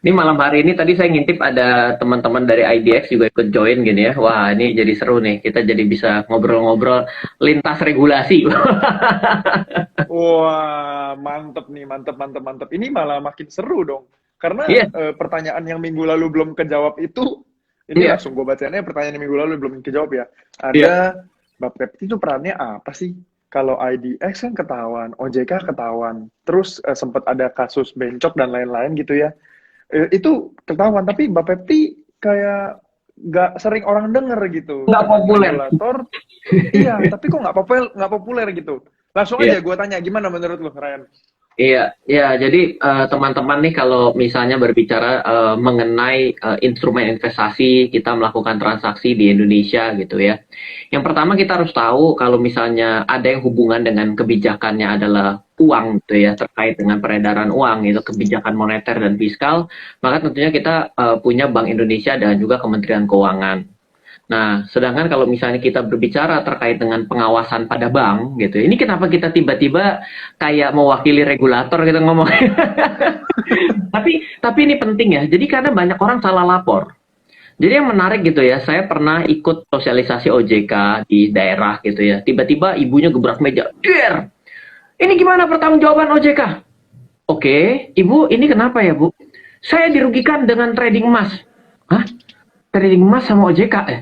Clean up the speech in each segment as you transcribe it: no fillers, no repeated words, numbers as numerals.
Ini malam hari ini tadi saya ngintip ada teman-teman dari IDX juga ikut join gini ya. Wah, ini jadi seru nih. Kita jadi bisa ngobrol-ngobrol lintas regulasi. Wah, mantep nih, mantep, mantep, mantep. Ini malah makin seru dong. Karena Iya, pertanyaan yang minggu lalu belum kejawab itu, ini iya, langsung gue bacainnya pertanyaan yang minggu lalu belum kejawab ya. iya. Ada, Bapepti itu perannya apa sih? Kalau IDX kan ketahuan, OJK ketahuan, terus sempat ada kasus bencok dan lain-lain gitu ya. Itu ketahuan, tapi Bapepti kayak nggak sering orang denger gitu. Nggak Kan populer. regulator, iya, tapi kok nggak populer gitu. Langsung Iya. aja gue tanya, gimana menurut lu, Ryan? Iya, ya. Jadi teman-teman nih kalau misalnya berbicara mengenai instrumen investasi, kita melakukan transaksi di Indonesia gitu ya. Yang pertama kita harus tahu kalau misalnya ada yang hubungan dengan kebijakannya adalah uang gitu ya, terkait dengan peredaran uang itu kebijakan moneter dan fiskal, maka tentunya kita punya Bank Indonesia dan juga Kementerian Keuangan. Nah, sedangkan kalau misalnya kita berbicara terkait dengan pengawasan pada bank gitu, ini kenapa kita tiba-tiba kayak mewakili regulator kita ngomong. Tapi ini penting ya. Jadi karena banyak orang salah lapor. Jadi yang menarik gitu ya, saya pernah ikut sosialisasi OJK di daerah gitu ya. Tiba-tiba ibunya gebrak meja, "Der, ini gimana pertanggungjawaban OJK?" Oke, ibu ini kenapa ya bu? Saya dirugikan dengan trading emas. Hah? Trading emas sama OJK ya?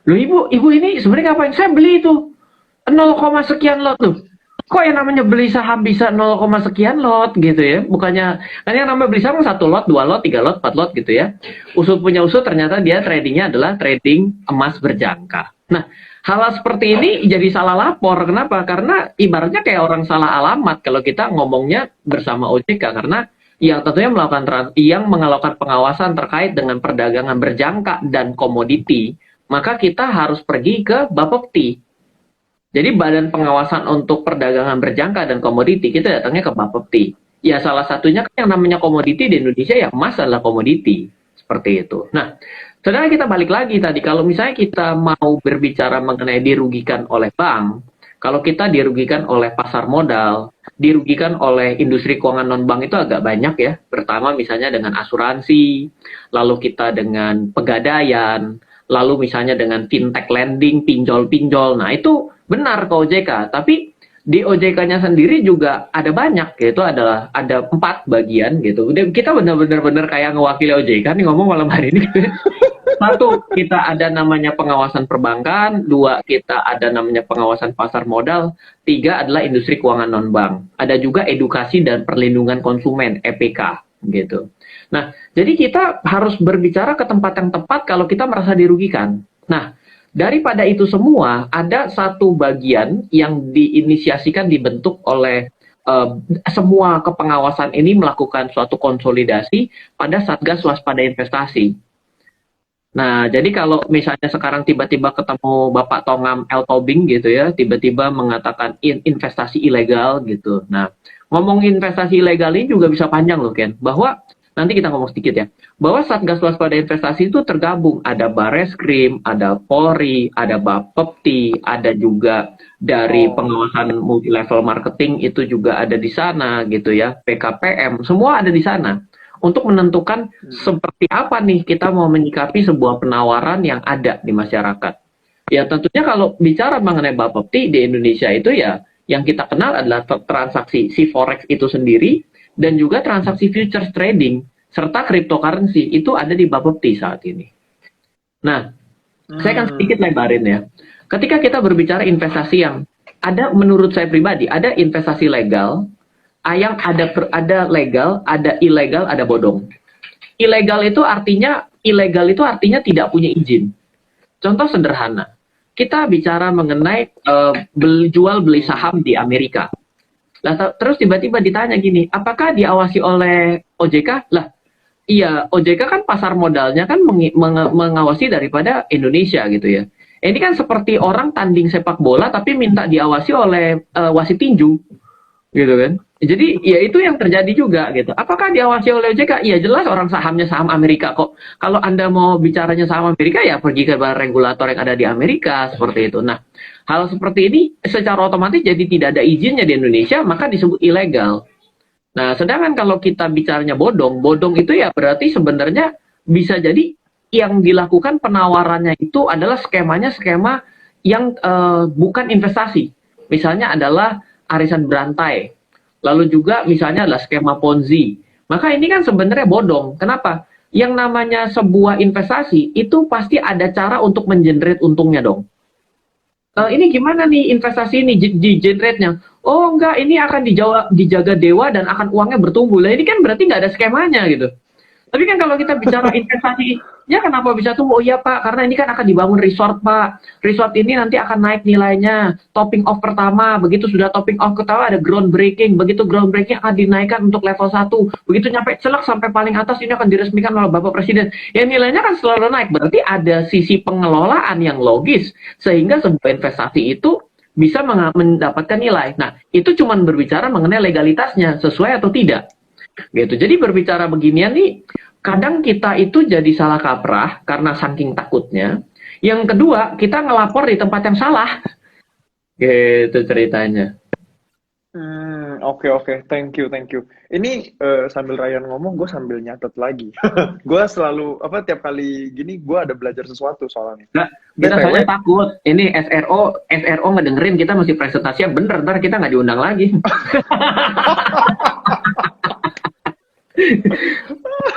Loh ibu ini sebenarnya ngapain? Saya beli itu 0, sekian lot tuh. Kok yang namanya beli saham bisa 0, sekian lot gitu ya? Bukannya kan yang namanya beli saham satu lot, dua lot, tiga lot, empat lot gitu ya. Usut punya usut ternyata dia tradingnya adalah trading emas berjangka. Nah, hal seperti ini jadi salah lapor. Kenapa? Karena ibaratnya kayak orang salah alamat kalau kita ngomongnya bersama OJK karena yang tentunya yang melakukan pengawasan terkait dengan perdagangan berjangka dan komoditi, maka kita harus pergi ke Bapepti. Jadi Badan Pengawasan untuk Perdagangan Berjangka dan Komoditi kita datangnya ke Bapepti. Ya salah satunya kan yang namanya komoditi di Indonesia ya emas adalah komoditi seperti itu. Nah, sekarang kita balik lagi tadi kalau misalnya kita mau berbicara mengenai dirugikan oleh bank, kalau kita dirugikan oleh pasar modal, dirugikan oleh industri keuangan non bank itu agak banyak ya. Pertama misalnya dengan asuransi, lalu kita dengan pegadaian, lalu misalnya dengan fintech lending, pinjol-pinjol. Nah, itu benar ke OJK, tapi di OJK-nya sendiri juga ada banyak, yaitu adalah ada 4 bagian gitu. Kita benar-benar kayak ngewakili OJK nih ngomong malam hari ini. Satu, kita ada namanya pengawasan perbankan, dua, kita ada namanya pengawasan pasar modal, tiga adalah industri keuangan non-bank. Ada juga edukasi dan perlindungan konsumen, EPK, gitu. Nah, jadi kita harus berbicara ke tempat yang tepat kalau kita merasa dirugikan. Nah, daripada itu semua, ada satu bagian yang diinisiasikan, dibentuk oleh semua kepengawasan ini melakukan suatu konsolidasi pada Satgas Waspada Investasi. Nah, jadi kalau misalnya sekarang tiba-tiba ketemu Bapak Tongam L. Tobing gitu ya, tiba-tiba mengatakan investasi ilegal gitu. Nah, ngomong investasi ilegal ini juga bisa panjang loh Ken, bahwa nanti kita ngomong sedikit ya, bahwa Satgas Waspada Investasi itu tergabung, ada Bareskrim, ada Polri, ada Bapepti, ada juga dari Oh, pengawasan multi level marketing itu juga ada di sana gitu ya, PKPM, semua ada di sana untuk menentukan hmm. seperti apa nih kita mau menyikapi sebuah penawaran yang ada di masyarakat. Ya tentunya kalau bicara mengenai Bapepti di Indonesia itu ya yang kita kenal adalah transaksi si forex itu sendiri dan juga transaksi futures trading serta cryptocurrency itu ada di Bapepti saat ini. Nah, saya akan sedikit Hmm. lebarin ya. Ketika kita berbicara investasi yang ada menurut saya pribadi ada investasi legal, yang ada legal, ada ilegal, ada bodong. Ilegal itu artinya tidak punya izin. Contoh sederhana, kita bicara mengenai jual beli saham di Amerika. Lah, terus tiba-tiba ditanya gini, apakah diawasi oleh OJK? Lah, iya, OJK kan pasar modalnya kan mengawasi daripada Indonesia gitu ya. Ini kan seperti orang tanding sepak bola tapi minta diawasi oleh wasit tinju gitu kan. Jadi ya itu yang terjadi juga gitu. Apakah diawasi oleh OJK? Ya jelas orang sahamnya saham Amerika kok. Kalau Anda mau bicaranya saham Amerika ya pergi ke regulator yang ada di Amerika seperti itu. Nah, hal seperti ini secara otomatis jadi tidak ada izinnya di Indonesia maka disebut ilegal. Nah, sedangkan kalau kita bicaranya bodong, bodong itu ya berarti sebenarnya bisa jadi yang dilakukan penawarannya itu adalah skemanya skema yang bukan investasi. Misalnya adalah arisan berantai. Lalu juga misalnya adalah skema Ponzi. Maka ini kan sebenarnya bodong. Kenapa? Yang namanya sebuah investasi itu pasti ada cara untuk mengenerate untungnya dong. Ini gimana nih investasi ini di generate-nya? Oh enggak, ini akan dijaga dewa dan akan uangnya bertumbuh. Lah ini kan berarti nggak ada skemanya gitu. Tapi kan kalau kita bicara investasi, ya kenapa bisa tumbuh? Oh iya Pak, karena ini kan akan dibangun resort Pak. Resort ini nanti akan naik nilainya. Topping off pertama, begitu sudah topping off pertama ada groundbreaking. Begitu groundbreaking akan dinaikkan untuk level 1. Begitu nyampe celak sampai paling atas ini akan diresmikan oleh Bapak Presiden. Ya nilainya kan selalu naik. Berarti ada sisi pengelolaan yang logis. Sehingga sebuah investasi itu bisa mendapatkan nilai. Nah, itu cuma berbicara mengenai legalitasnya, sesuai atau tidak gitu. Jadi berbicara beginian nih, kadang kita itu jadi salah kaprah karena saking takutnya. Yang kedua, kita ngelapor di tempat yang salah. Gitu ceritanya. Oke, thank you, thank you. Ini sambil Ryan ngomong, gue sambil nyatet lagi. Gue selalu tiap kali gini, gue ada belajar sesuatu soalnya. Nah, kita BTW, soalnya takut. Ini SRO ngedengerin kita masih presentasinya bener, ntar kita nggak diundang lagi.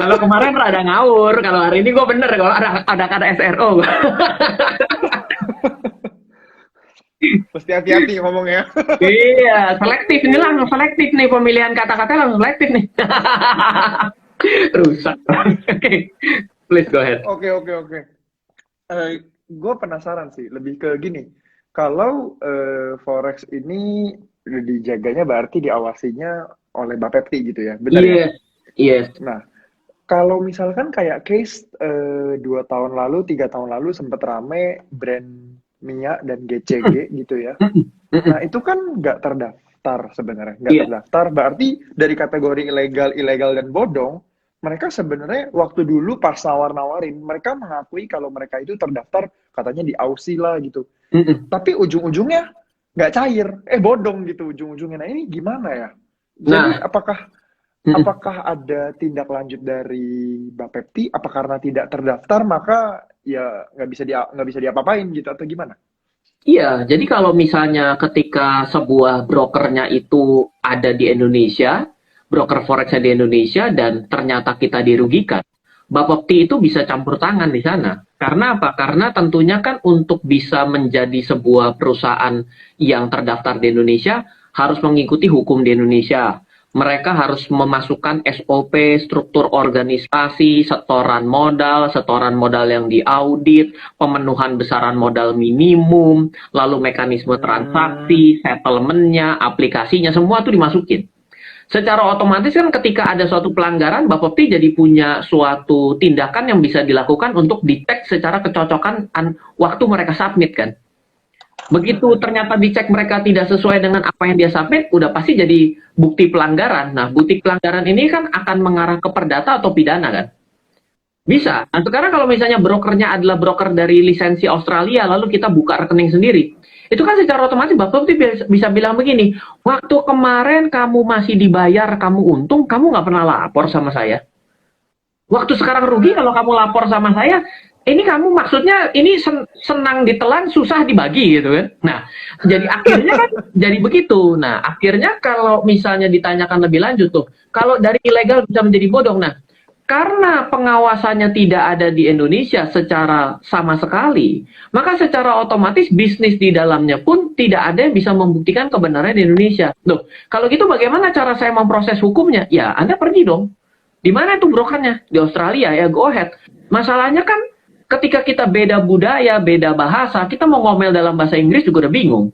Kalau kemarin rada ngawur, kalau hari ini gue bener kalau ada kata SRO. mesti hati-hati ngomongnya. Iya, selektif ini langsung selektif nih pemilihan kata-kata langsung selektif nih. Rusak. Oke, please go ahead. Oke. Gue penasaran sih, lebih ke gini. Kalau forex ini dijaganya berarti diawasinya oleh Bapepti gitu ya, benar ya? Yes. Nah, kalau misalkan kayak case 2 tahun lalu, 3 tahun lalu sempat rame brand Mia dan GCG gitu ya. Nah, itu kan nggak terdaftar sebenarnya, nggak terdaftar. Berarti dari kategori ilegal dan bodong, mereka sebenarnya waktu dulu pas nawar-nawarin, mereka mengakui kalau mereka itu terdaftar, katanya di Aussie lah gitu. Tapi ujung-ujungnya nggak cair, bodong gitu ujung-ujungnya. Nah, ini gimana ya? Jadi apakah ada tindak lanjut dari Bapepti? Apa karena tidak terdaftar maka ya nggak bisa diapa-apain gitu atau gimana? Iya, jadi kalau misalnya ketika sebuah brokernya itu ada di Indonesia, broker forexnya di Indonesia dan ternyata kita dirugikan, Bapepti itu bisa campur tangan di sana. Karena apa? Karena tentunya kan untuk bisa menjadi sebuah perusahaan yang terdaftar di Indonesia harus mengikuti hukum di Indonesia. Mereka harus memasukkan SOP, struktur organisasi, setoran modal yang diaudit, pemenuhan besaran modal minimum, lalu mekanisme transaksi, settlement-nya, aplikasinya, semua itu dimasukin. Secara otomatis kan ketika ada suatu pelanggaran, Bapepti jadi punya suatu tindakan yang bisa dilakukan untuk detect secara kecocokan waktu mereka submit kan. Begitu ternyata dicek mereka tidak sesuai dengan apa yang dia submit, udah pasti jadi bukti pelanggaran. Nah, bukti pelanggaran ini kan akan mengarah ke perdata atau pidana kan? Bisa. Nah, sekarang kalau misalnya brokernya adalah broker dari lisensi Australia, lalu kita buka rekening sendiri, itu kan secara otomatis Bapak bisa bilang begini, waktu kemarin kamu masih dibayar, kamu untung, kamu nggak pernah lapor sama saya. Waktu sekarang rugi kalau kamu lapor sama saya, ini kamu maksudnya ini senang ditelan, susah dibagi gitu kan. Nah, jadi akhirnya kan jadi begitu. Nah, akhirnya kalau misalnya ditanyakan lebih lanjut tuh, kalau dari ilegal bisa menjadi bodong. Nah, karena pengawasannya tidak ada di Indonesia secara sama sekali, maka secara otomatis bisnis di dalamnya pun tidak ada yang bisa membuktikan kebenaran di Indonesia. Loh, kalau gitu bagaimana cara saya memproses hukumnya? Ya, Anda pergi dong. Di mana itu brokernya? Di Australia ya, go ahead. Masalahnya kan ketika kita beda budaya, beda bahasa, kita mau ngomel dalam bahasa Inggris juga udah bingung.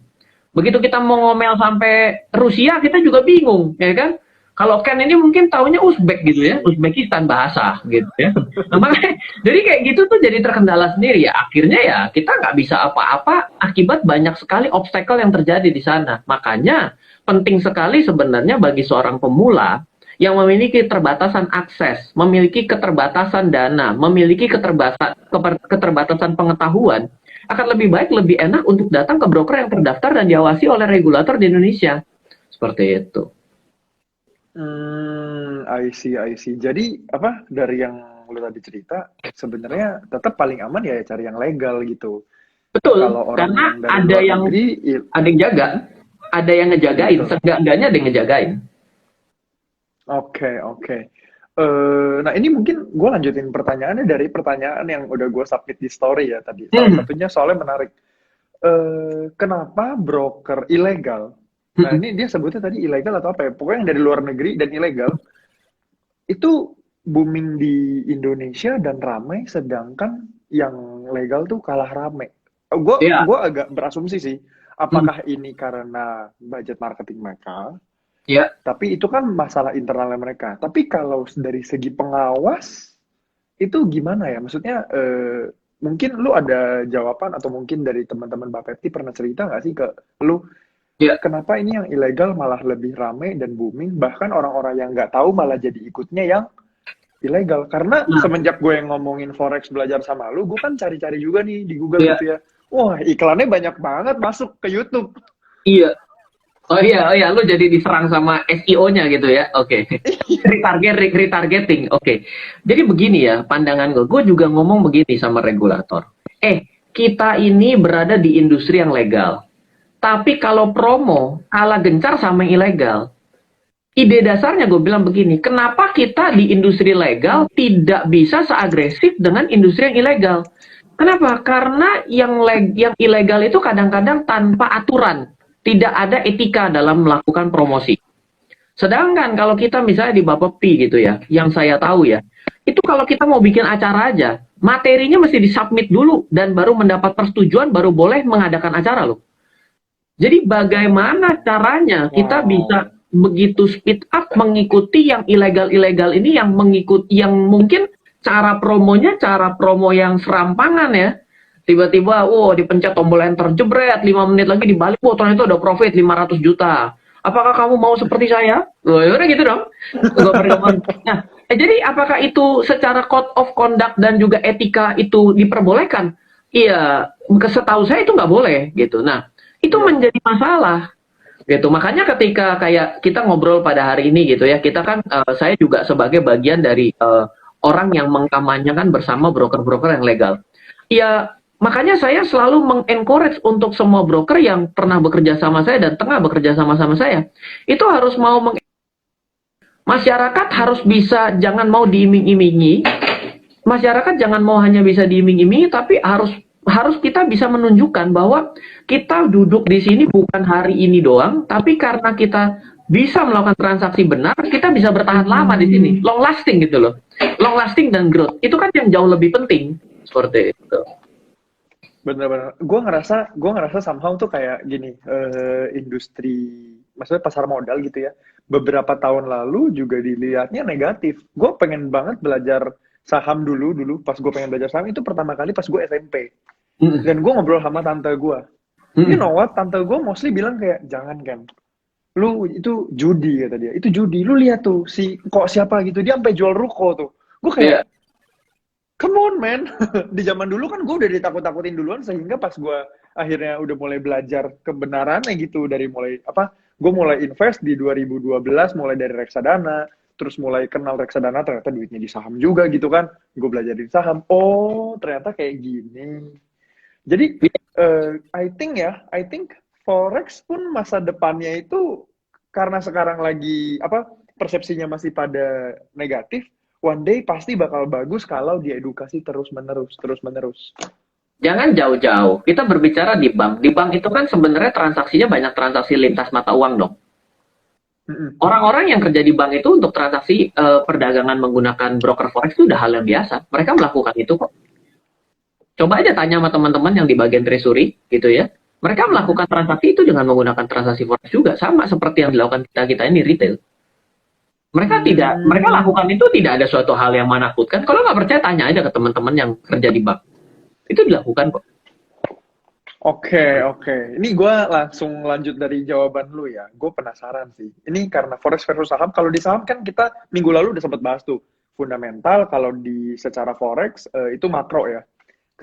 Begitu kita mau ngomel sampai Rusia, kita juga bingung, ya kan? Kalau Ken ini mungkin taunya Uzbek gitu ya, Uzbekistan bahasa gitu ya. Nah, makanya, jadi kayak gitu tuh jadi terkendala sendiri ya. Akhirnya ya kita nggak bisa apa-apa akibat banyak sekali obstacle yang terjadi di sana. Makanya penting sekali sebenarnya bagi seorang pemula yang memiliki keterbatasan akses, memiliki keterbatasan dana, memiliki keterbatasan pengetahuan, akan lebih baik, lebih enak untuk datang ke broker yang terdaftar dan diawasi oleh regulator di Indonesia. Seperti itu. I see, I see. Jadi apa dari yang lu tadi cerita, sebenarnya tetap paling aman ya cari yang legal gitu. Betul, Kalau orang karena yang dari luar negeri, ada yang jaga, ada yang ngejagain, betul. seenggak-enggaknya ada yang ngejagain. Oke, oke. Nah ini mungkin gue lanjutin pertanyaannya dari pertanyaan yang udah gue submit di story ya tadi. Salah Hmm. satunya soalnya menarik. Kenapa broker ilegal? Nah Hmm. ini dia sebutnya tadi ilegal atau apa ya? Pokoknya yang dari luar negeri dan ilegal itu booming di Indonesia dan ramai, sedangkan yang legal tuh kalah rame. Ya. Gua agak berasumsi sih, Hmm. apakah ini karena budget marketing mereka, Ya. tapi itu kan masalah internalnya mereka. Tapi kalau dari segi pengawas, itu gimana ya? Maksudnya, mungkin lu ada jawaban atau mungkin dari teman-teman Bapepti pernah cerita nggak sih ke lu, Ya. kenapa ini yang ilegal malah lebih rame dan booming, bahkan orang-orang yang nggak tahu malah jadi ikutnya yang ilegal. Karena Nah, semenjak gue yang ngomongin forex belajar sama lu, gue kan cari-cari juga nih di Google ya. gitu ya. Wah, iklannya banyak banget masuk ke YouTube. Iya. Oh iya, lu jadi diserang sama SEO-nya gitu ya. Oke. Retargeting. Oke. Jadi begini ya, pandangan gue. Gue juga ngomong begini sama regulator. Kita ini berada di industri yang legal. Tapi kalau promo kalah gencar sama yang ilegal. Ide dasarnya gue bilang begini, kenapa kita di industri legal tidak bisa seagresif dengan industri yang ilegal? Kenapa? Karena yang ilegal itu kadang-kadang tanpa aturan, tidak ada etika dalam melakukan promosi. Sedangkan kalau kita misalnya di Bapepti gitu ya, yang saya tahu ya, itu kalau kita mau bikin acara aja, materinya mesti disubmit dulu dan baru mendapat persetujuan baru boleh mengadakan acara loh. Jadi bagaimana caranya kita Wow. bisa begitu speed up mengikuti yang ilegal-ilegal ini yang yang mungkin cara promo yang serampangan ya. Tiba-tiba, wow, dipencet tombol enter, jebret, 5 menit lagi dibalik, wow, ternyata udah profit 500 juta. Apakah kamu mau seperti saya? Loh, ya udah gitu dong. Nah, jadi apakah itu secara code of conduct dan juga etika itu diperbolehkan? Iya, setahu saya itu nggak boleh gitu. Nah, itu Iya. menjadi masalah gitu. Makanya ketika kayak kita ngobrol pada hari ini gitu ya, kita kan saya juga sebagai bagian dari orang yang mengkampanyekan bersama broker-broker yang legal. Ya, makanya saya selalu mengencourage untuk semua broker yang pernah bekerja sama saya dan tengah bekerja sama-sama saya, itu harus mau masyarakat harus bisa jangan mau diiming-imingi, masyarakat jangan mau hanya bisa diiming-imingi, tapi harus harus kita bisa menunjukkan bahwa kita duduk di sini bukan hari ini doang, tapi karena kita bisa melakukan transaksi benar, kita bisa bertahan lama di sini, long lasting gitu loh, long lasting dan growth. Itu kan yang jauh lebih penting seperti itu. Bener-bener. Gue ngerasa somehow tuh kayak gini, industri, maksudnya pasar modal gitu ya. Beberapa tahun lalu juga dilihatnya negatif. Gue pengen banget belajar saham dulu pas gue pengen belajar saham itu pertama kali pas gue SMP. Mm. Dan gue ngobrol sama tante gue. You Mm. know what? Tante gue mostly bilang kayak, jangan kan. Lu itu judi kata dia. Itu judi. Lu lihat tuh si kok siapa gitu. Dia sampai jual ruko tuh. Gue kayak, Yeah. come on man. Di zaman dulu kan gue udah ditakut-takutin duluan sehingga pas gue akhirnya udah mulai belajar kebenarannya gitu dari mulai apa? Gue mulai invest di 2012 mulai dari reksadana, terus mulai kenal reksadana ternyata duitnya di saham juga gitu kan. Gue belajar di saham. Oh, ternyata kayak gini. Jadi I think forex pun masa depannya itu karena sekarang lagi apa persepsinya masih pada negatif, one day pasti bakal bagus kalau diedukasi terus menerus. Jangan jauh-jauh. Kita berbicara di bank. Di bank itu kan sebenarnya transaksinya banyak transaksi lintas mata uang dong. Mm-mm. Orang-orang yang kerja di bank itu untuk transaksi perdagangan menggunakan broker forex itu udah hal yang biasa. Mereka melakukan itu kok. Coba aja tanya sama teman-teman yang di bagian treasury gitu ya. Mereka Mm-mm. melakukan transaksi itu dengan menggunakan transaksi forex juga sama seperti yang dilakukan kita ini retail. Mereka Hmm. lakukan itu tidak ada suatu hal yang menakutkan. Kalau nggak percaya tanya aja ke teman-teman yang kerja di bank. Itu dilakukan kok. Oke. Ini gue langsung lanjut dari jawaban lu ya. Gue penasaran sih. Ini karena forex versus saham. Kalau di saham kan kita minggu lalu udah sempat bahas tuh fundamental. Kalau di secara forex itu makro ya.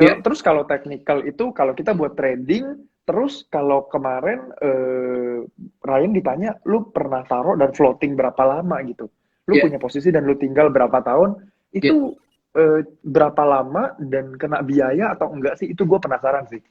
Ya. Terus kalau technical itu kalau kita buat trading Terus kalau kemarin Ryan ditanya, lu pernah taruh dan floating berapa lama gitu? Lu Iya, punya posisi dan lu tinggal berapa tahun? iya. Itu berapa lama dan kena biaya atau enggak sih? Itu gue penasaran sih.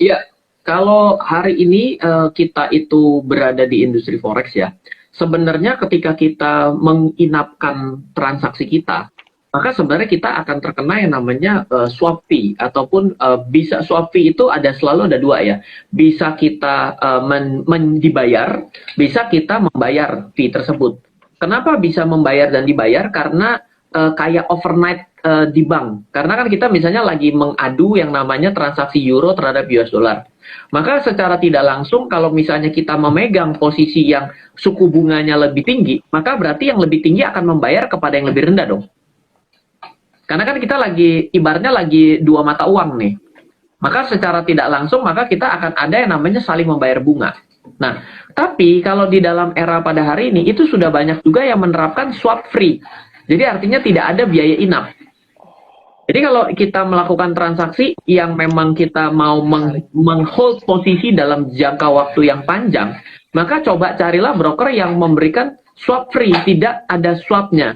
Iya, kalau hari ini kita itu berada di industri forex ya, sebenarnya ketika kita menginapkan transaksi kita, maka sebenarnya kita akan terkena yang namanya swap fee ataupun bisa swap fee itu selalu ada dua ya, bisa kita dibayar, bisa kita membayar fee tersebut. Kenapa bisa membayar dan dibayar? Karena kayak overnight di bank. Karena kan kita misalnya lagi mengadu yang namanya transaksi euro terhadap US dollar. Maka secara tidak langsung kalau misalnya kita memegang posisi yang suku bunganya lebih tinggi, maka berarti yang lebih tinggi akan membayar kepada yang lebih rendah dong. Karena kan kita lagi ibaratnya lagi dua mata uang nih. Maka secara tidak langsung maka kita akan ada yang namanya saling membayar bunga. Nah, tapi kalau di dalam era pada hari ini itu sudah banyak juga yang menerapkan swap free. Jadi artinya tidak ada biaya inap. Jadi kalau kita melakukan transaksi yang memang kita mau menghold posisi dalam jangka waktu yang panjang, maka coba carilah broker yang memberikan swap free, tidak ada swapnya.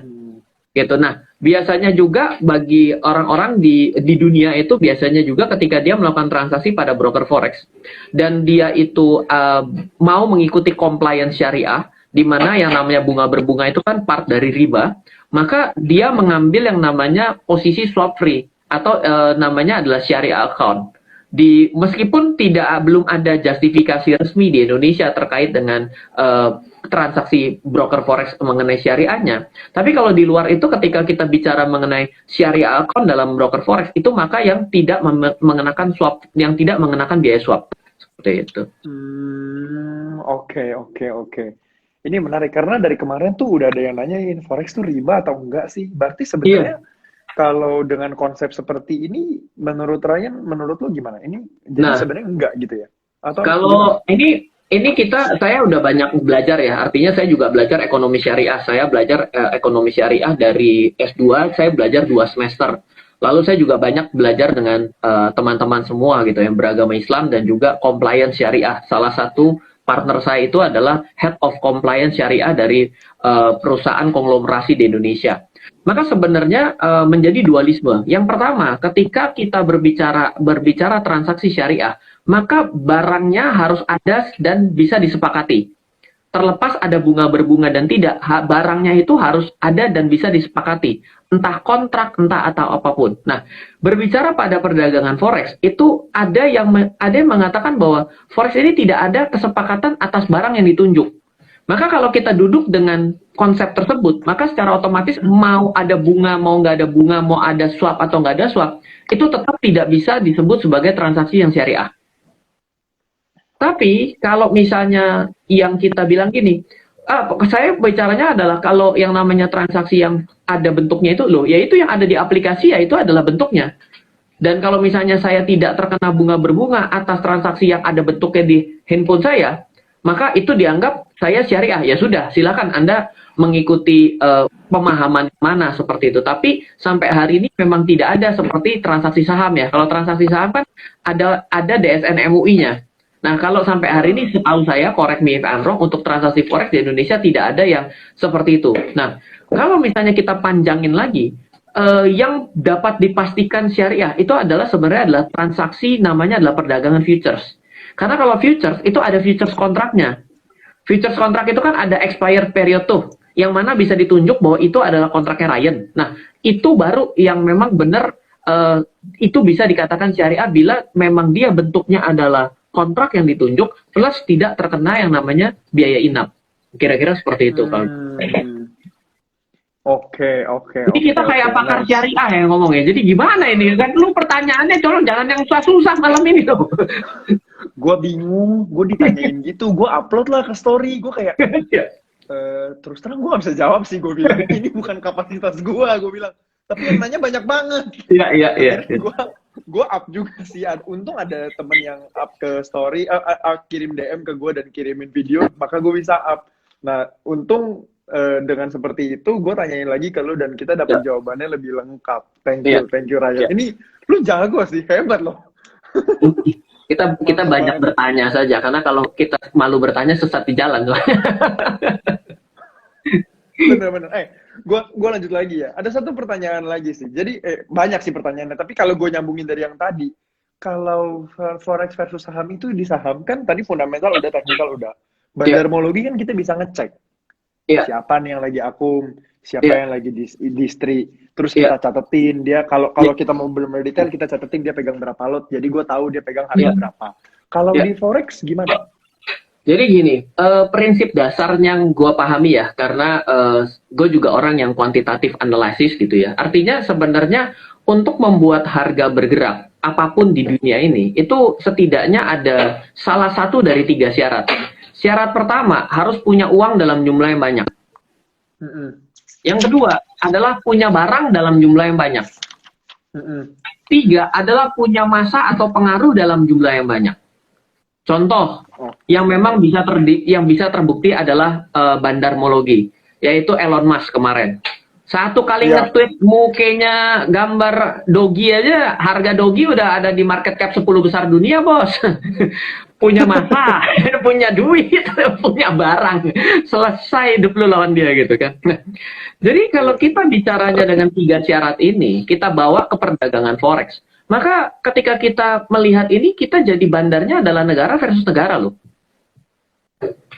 Gitu. Nah, biasanya juga bagi orang-orang di dunia itu biasanya juga ketika dia melakukan transaksi pada broker forex dan dia itu mau mengikuti compliance syariah, di mana yang namanya bunga berbunga itu kan part dari riba, maka dia mengambil yang namanya posisi swap free atau namanya adalah syariah account. Meskipun belum ada justifikasi resmi di Indonesia terkait dengan transaksi broker forex mengenai syariahnya, tapi kalau di luar itu ketika kita bicara mengenai syariah account dalam broker forex itu maka yang tidak mengenakan swap, yang tidak mengenakan biaya swap seperti itu. Oke, oke, oke. Ini menarik karena dari kemarin tuh udah ada yang nanyain forex tuh riba atau enggak sih? Berarti Iya. sebenarnya kalau dengan konsep seperti ini, menurut Ryan, menurut lo gimana? Ini jadi Nah, sebenarnya enggak gitu ya? Atau gimana? kalau ini saya udah banyak belajar ya. Artinya saya juga belajar ekonomi syariah. Saya belajar ekonomi syariah dari S2, saya belajar 2 semester. Lalu saya juga banyak belajar dengan teman-teman semua gitu yang beragama Islam dan juga compliance syariah. Salah satu partner saya itu adalah Head of Compliance Syariah dari perusahaan konglomerasi di Indonesia. Maka sebenarnya menjadi dualisme. Yang pertama, ketika kita berbicara transaksi syariah, maka barangnya harus ada dan bisa disepakati. Terlepas ada bunga berbunga dan tidak, barangnya itu harus ada dan bisa disepakati. Entah kontrak, entah atau apapun. Nah, berbicara pada perdagangan forex, itu ada yang mengatakan bahwa forex ini tidak ada kesepakatan atas barang yang ditunjuk. Maka kalau kita duduk dengan konsep tersebut, maka secara otomatis mau ada bunga, mau nggak ada bunga, mau ada swap atau nggak ada swap, itu tetap tidak bisa disebut sebagai transaksi yang syariah. Tapi kalau misalnya yang kita bilang gini, saya bicaranya adalah kalau yang namanya transaksi yang ada bentuknya itu loh, yaitu yang ada di aplikasi ya itu adalah bentuknya. Dan kalau misalnya saya tidak terkena bunga berbunga atas transaksi yang ada bentuknya di handphone saya, maka itu dianggap saya syariah. Ya sudah, silakan Anda mengikuti pemahaman mana seperti itu. Tapi sampai hari ini memang tidak ada seperti transaksi saham ya. Kalau transaksi saham kan ada DSN MUI-nya. Nah, kalau sampai hari ini setahu saya, correct me if I'm wrong, untuk transaksi forex di Indonesia tidak ada yang seperti itu. Nah, kalau misalnya kita panjangin lagi, yang dapat dipastikan syariah itu adalah sebenarnya adalah transaksi namanya adalah perdagangan futures. Karena kalau futures itu ada futures kontraknya. Futures kontrak itu kan ada expired period tuh, yang mana bisa ditunjuk bahwa itu adalah kontraknya Ryan. Nah, itu baru yang memang benar itu bisa dikatakan syariah bila memang dia bentuknya adalah kontrak yang ditunjuk plus tidak terkena yang namanya biaya inap. Kira-kira seperti itu kalau. Oke, oke, Jadi oke, kita oke, kayak pakar nice. syariah ya ngomongnya. Jadi gimana ini kan lu pertanyaannya tolong jangan yang susah-susah malam ini tuh. Gue bingung, gue ditanyain gitu, gue upload lah ke story, gue kayak, Ya. terus terang gue gak bisa jawab sih, gue bilang, ini bukan kapasitas gue bilang, tapi yang nanya banyak banget. Iya, iya, iya. Akhirnya gue up juga sih, untung ada temen yang up ke story, kirim DM ke gue dan kirimin video, maka gue bisa up. Nah, untung dengan seperti itu, gue tanyain lagi ke lu dan kita dapat jawabannya lebih lengkap. Thank you Ryan. Ya. Ini lu jago sih, hebat loh. kita Mantap banyak banget. bertanya saja karena kalau kita malu bertanya sesat di jalan. Bener-bener. Gua lanjut lagi ya. Ada satu pertanyaan lagi sih. Jadi banyak sih pertanyaannya. Tapi kalau gue nyambungin dari yang tadi, kalau forex versus saham itu di saham kan tadi fundamental udah, teknikal udah. Iya, Bandarmologi kan kita bisa ngecek iya, siapa nih yang lagi akum, siapa iya, yang lagi distri. Terus iya, kita catetin dia, kalau iya, kalau kita mau benar detail kita catetin dia pegang berapa lot. Jadi gue tahu dia pegang iya, harga berapa. Kalau iya. di forex gimana? Jadi gini, prinsip dasar yang gue pahami ya, karena gue juga orang yang kuantitatif analisis gitu ya. Artinya sebenarnya untuk membuat harga bergerak, apapun di dunia ini, itu setidaknya ada salah satu dari 3 syarat. Syarat pertama, harus punya uang dalam jumlah yang banyak. Mm-mm. Yang kedua, adalah punya barang dalam jumlah yang banyak. Mm-mm. 3, adalah punya masa atau pengaruh dalam jumlah yang banyak. Contoh yang Oke. memang yang bisa terbukti adalah bandarmologi, yaitu Elon Musk kemarin. Satu kali Ya, nge-tweet mukanya gambar dogi aja, harga dogi udah ada di market cap 10 besar dunia, bos. Punya masa, punya duit, punya barang. Selesai hidup lu lawan dia gitu kan. Nah, jadi kalau kita bicaranya dengan 3 syarat ini, kita bawa ke perdagangan forex. Maka ketika kita melihat ini, kita jadi bandarnya adalah negara versus negara loh.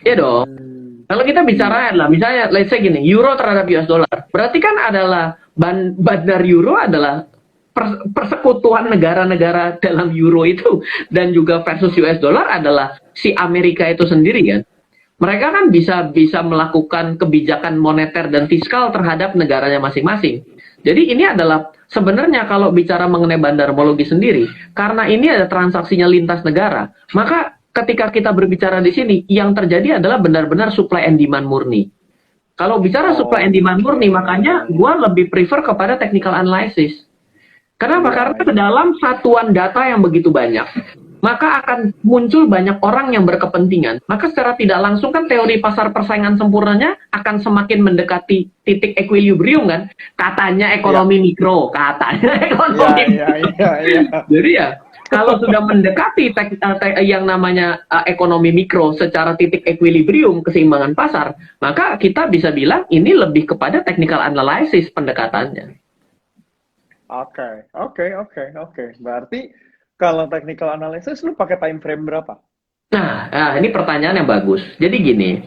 Iya dong. hmm, Kalau kita iya. bicara adalah, misalnya, let's say gini, euro terhadap US dollar. Berarti kan adalah, bandar euro adalah persekutuan negara-negara dalam euro itu. Dan juga versus US dollar adalah si Amerika itu sendiri kan. Mereka kan bisa melakukan kebijakan moneter dan fiskal terhadap negaranya masing-masing. Jadi ini adalah sebenarnya kalau bicara mengenai bandarmologi sendiri, karena ini ada transaksinya lintas negara, maka ketika kita berbicara di sini, yang terjadi adalah benar-benar supply and demand murni. Kalau bicara supply and demand Oke. murni, makanya gue lebih prefer kepada technical analysis. Kenapa? Iya, Karena iya. dalam satuan data yang begitu banyak, maka akan muncul banyak orang yang berkepentingan. Maka secara tidak langsung kan teori pasar persaingan sempurnanya akan semakin mendekati titik equilibrium kan. Katanya Iya. ekonomi mikro, katanya Iya, ekonomi iya, mikro. iya, iya. Jadi ya, kalau sudah mendekati yang namanya ekonomi mikro secara titik equilibrium keseimbangan pasar, maka kita bisa bilang ini lebih kepada technical analysis pendekatannya. Oke, oke, oke, oke. Berarti kalau technical analysis lu pakai time frame berapa? Nah, ini pertanyaan yang bagus. Jadi gini,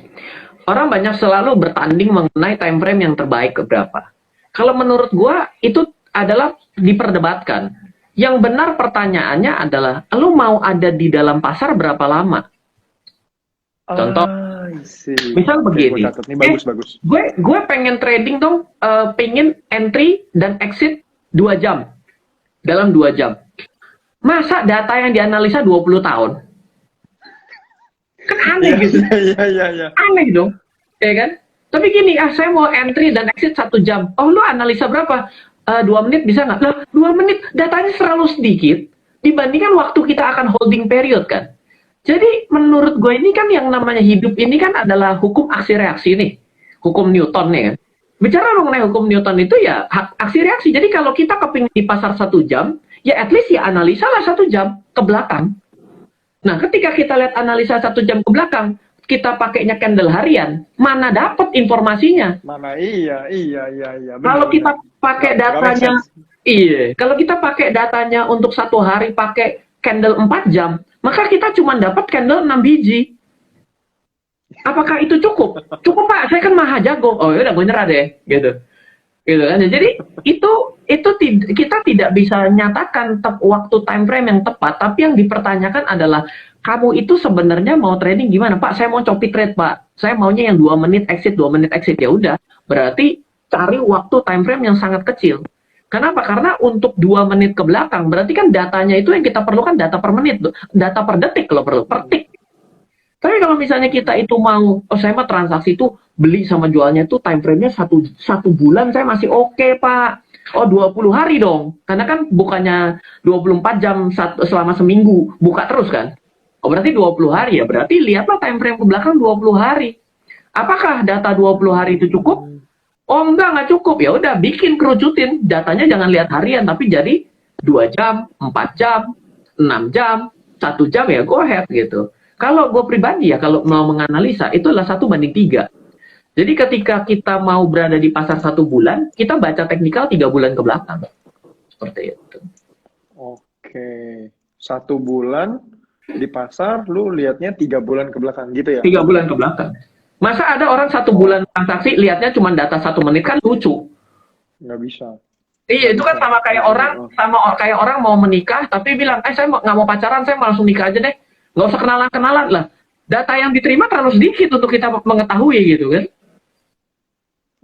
orang banyak selalu bertanding mengenai time frame yang terbaik ke berapa. Kalau menurut gua itu adalah diperdebatkan. Yang benar pertanyaannya adalah, lu mau ada di dalam pasar berapa lama? Contoh, I see. misal Oke, gue begini, catat nih, bagus, bagus. gue pengen trading dong, pengen entry dan exit 2 jam, dalam 2 jam. Masa data yang dianalisa 20 tahun? Kan aneh Iya, gitu. iya, iya, iya, iya. Aneh dong, ya kan? Tapi gini, saya mau entry dan exit 1 jam. Oh, lu analisa berapa? 2 menit bisa nggak? Lah, 2 menit, datanya terlalu sedikit dibandingkan waktu kita akan holding period kan. Jadi menurut gue ini kan yang namanya hidup ini kan adalah hukum aksi reaksi nih, hukum Newton nih kan. Bicara mengenai hukum Newton itu ya aksi reaksi. Jadi kalau kita kepingin di pasar 1 jam, ya at least ya analisa lah 1 jam ke belakang. Nah, ketika kita lihat analisa 1 jam ke belakang, kita pakainya candle harian, mana dapat informasinya? Mana iya, iya, iya, iya. Benar, Kalau benar. kita pakai Nggak make datanya, sense. iya, kalau kita pakai datanya untuk 1 hari pakai candle 4 jam, maka kita cuma dapat candle 6 biji. Apakah itu cukup? Cukup Pak, saya kan maha jago. Oh ya udah gue nyerah deh, gitu. Gitu kan. Jadi itu kita tidak bisa nyatakan waktu time frame yang tepat, tapi yang dipertanyakan adalah kamu itu sebenarnya mau trading gimana Pak? Saya mau copy trade Pak. Saya maunya yang 2 menit exit, 2 menit exit ya udah. Berarti cari waktu time frame yang sangat kecil. Kenapa? Karena untuk 2 menit ke belakang, berarti kan datanya itu yang kita perlukan data per menit, data per detik kalau perlu, per tik. Tapi kalau misalnya kita itu mau, oh saya mah transaksi itu beli sama jualnya itu time frame-nya satu bulan saya masih oke, Pak. Oh 20 hari dong. Karena kan bukannya 24 jam selama seminggu, buka terus kan. Oh berarti 20 hari ya, berarti lihatlah time frame ke belakang 20 hari. Apakah data 20 hari itu cukup? Oh enggak cukup. Ya udah bikin kerucutin. Datanya jangan lihat harian, tapi jadi 2 jam, 4 jam, 6 jam, 1 jam ya go ahead gitu. Kalau gue pribadi ya, kalau mau menganalisa, itu adalah 1:3. Jadi ketika kita mau berada di pasar 1 bulan, kita baca teknikal 3 bulan ke belakang. Seperti itu. Oke, 1 bulan di pasar, lu liatnya 3 bulan ke belakang gitu ya? 3 bulan ke belakang. Masa ada orang 1 bulan transaksi, lihatnya cuma data 1 menit, kan lucu. Nggak bisa. Iya, itu kan sama kayak orang mau menikah, tapi bilang, saya nggak mau pacaran, saya mau langsung nikah aja deh. Nggak usah kenalan-kenalan lah. Data yang diterima terlalu sedikit untuk kita mengetahui gitu kan.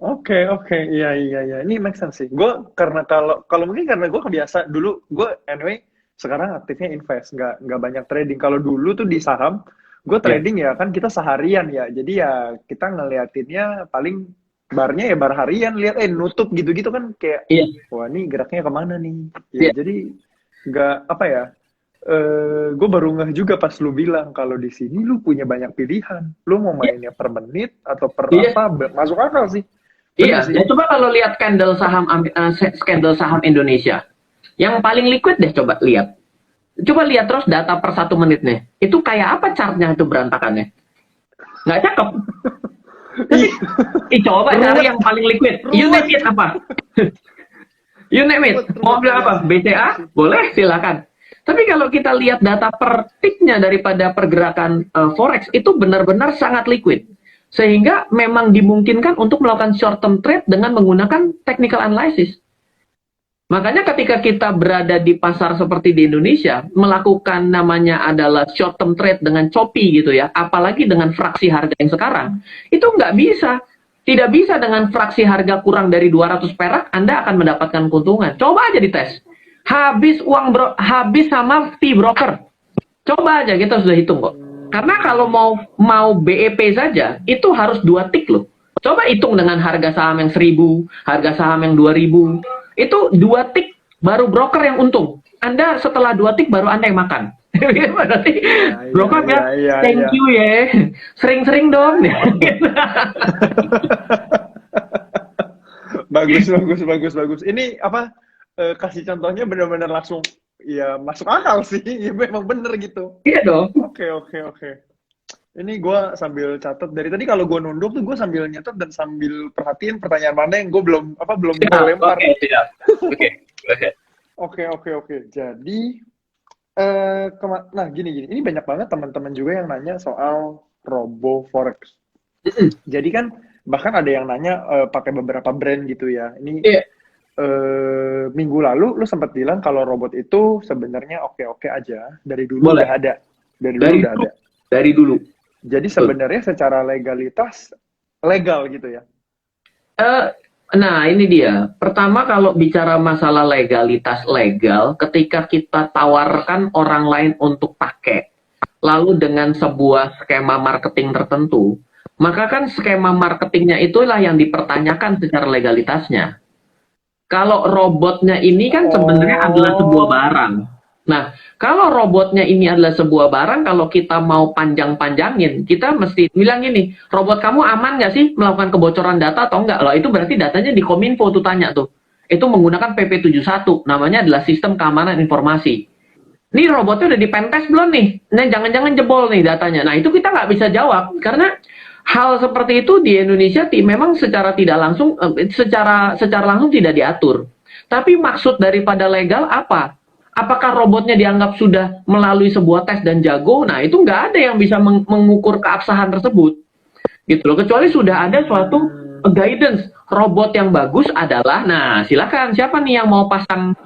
Oke, iya. Ini make sense sih. Gue karena kalau mungkin karena gue kebiasa dulu, gue anyway sekarang aktifnya invest, nggak banyak trading. Kalau dulu tuh di saham, gue trading ya kan kita seharian ya. Jadi ya kita ngeliatinnya paling barnya ya bar harian, lihat nutup gitu-gitu kan kayak, Iya. wah ini geraknya kemana nih? Iya. Ya jadi nggak apa ya. Gue baru ngeh juga pas lu bilang kalau di sini lu punya banyak pilihan. Lu mau mainnya per menit atau per Iya. apa? Masuk akal sih. Iya, Bener sih. ya coba kalau lihat candle saham Indonesia, yang paling liquid deh coba lihat. Coba lihat terus data per 1 menitnya. Itu kayak apa chartnya itu berantakannya? Nggak cakep. Coba cari yang paling liquid. You name it apa? You name it. Mau bilang apa? BCA? Boleh, silakan. Tapi kalau kita lihat data per tiknya daripada pergerakan forex, itu benar-benar sangat liquid. Sehingga memang dimungkinkan untuk melakukan short term trade dengan menggunakan technical analysis. Makanya ketika kita berada di pasar seperti di Indonesia, melakukan namanya adalah short term trade dengan choppy gitu ya, apalagi dengan fraksi harga yang sekarang, itu nggak bisa. Tidak bisa dengan fraksi harga kurang dari 200 perak, Anda akan mendapatkan keuntungan. Coba aja dites. Habis habis sama fee broker. Coba aja, kita sudah hitung kok. Karena kalau mau BEP saja, itu harus 2 tik loh. Coba hitung dengan harga saham yang 1.000, harga saham yang 2.000. Itu 2 tik baru broker yang untung. Anda setelah 2 tik baru Anda yang makan. Berarti broker bilang, thank you ya. Sering-sering dong. Bagus. Ini apa? Kasih contohnya benar-benar langsung ya masuk akal sih. Ya, memang bener gitu. Iya dong. Oke. Ini gue sambil catat dari tadi, kalau gue nunduk tuh gue sambil nyatet dan sambil perhatiin pertanyaan mana yang gue belum gue lempar. Oke. Jadi nah gini. Ini banyak banget teman-teman juga yang nanya soal robo forex. Jadi kan bahkan ada yang nanya pakai beberapa brand gitu ya. Ini minggu lalu lu sempat bilang kalau robot itu sebenarnya oke aja. Dari dulu udah ada. Dari dulu. Jadi sebenarnya secara legalitas legal gitu ya. Nah ini dia. Pertama kalau bicara masalah legalitas legal, ketika kita tawarkan orang lain untuk pakai, lalu dengan sebuah skema marketing tertentu, maka kan skema marketingnya itulah yang dipertanyakan secara legalitasnya. Kalau robotnya ini kan sebenarnya adalah sebuah barang. Nah, kalau robotnya ini adalah sebuah barang, kalau kita mau panjang-panjangin, kita mesti bilang gini, robot kamu aman nggak sih melakukan kebocoran data atau enggak? Loh, itu berarti datanya di Kominfo tuh tanya tuh. Itu menggunakan PP71, namanya adalah Sistem Keamanan Informasi. Ini robotnya udah di pentest belum nih? Nah, jangan-jangan jebol nih datanya. Nah, itu kita nggak bisa jawab, karena hal seperti itu di Indonesia memang secara tidak langsung, secara langsung tidak diatur. Tapi maksud daripada legal apa? Apakah robotnya dianggap sudah melalui sebuah tes dan jago? Nah, itu nggak ada yang bisa mengukur keabsahan tersebut. Gitu loh. Kecuali sudah ada suatu guidance. Robot yang bagus adalah, nah silakan siapa nih yang mau pasang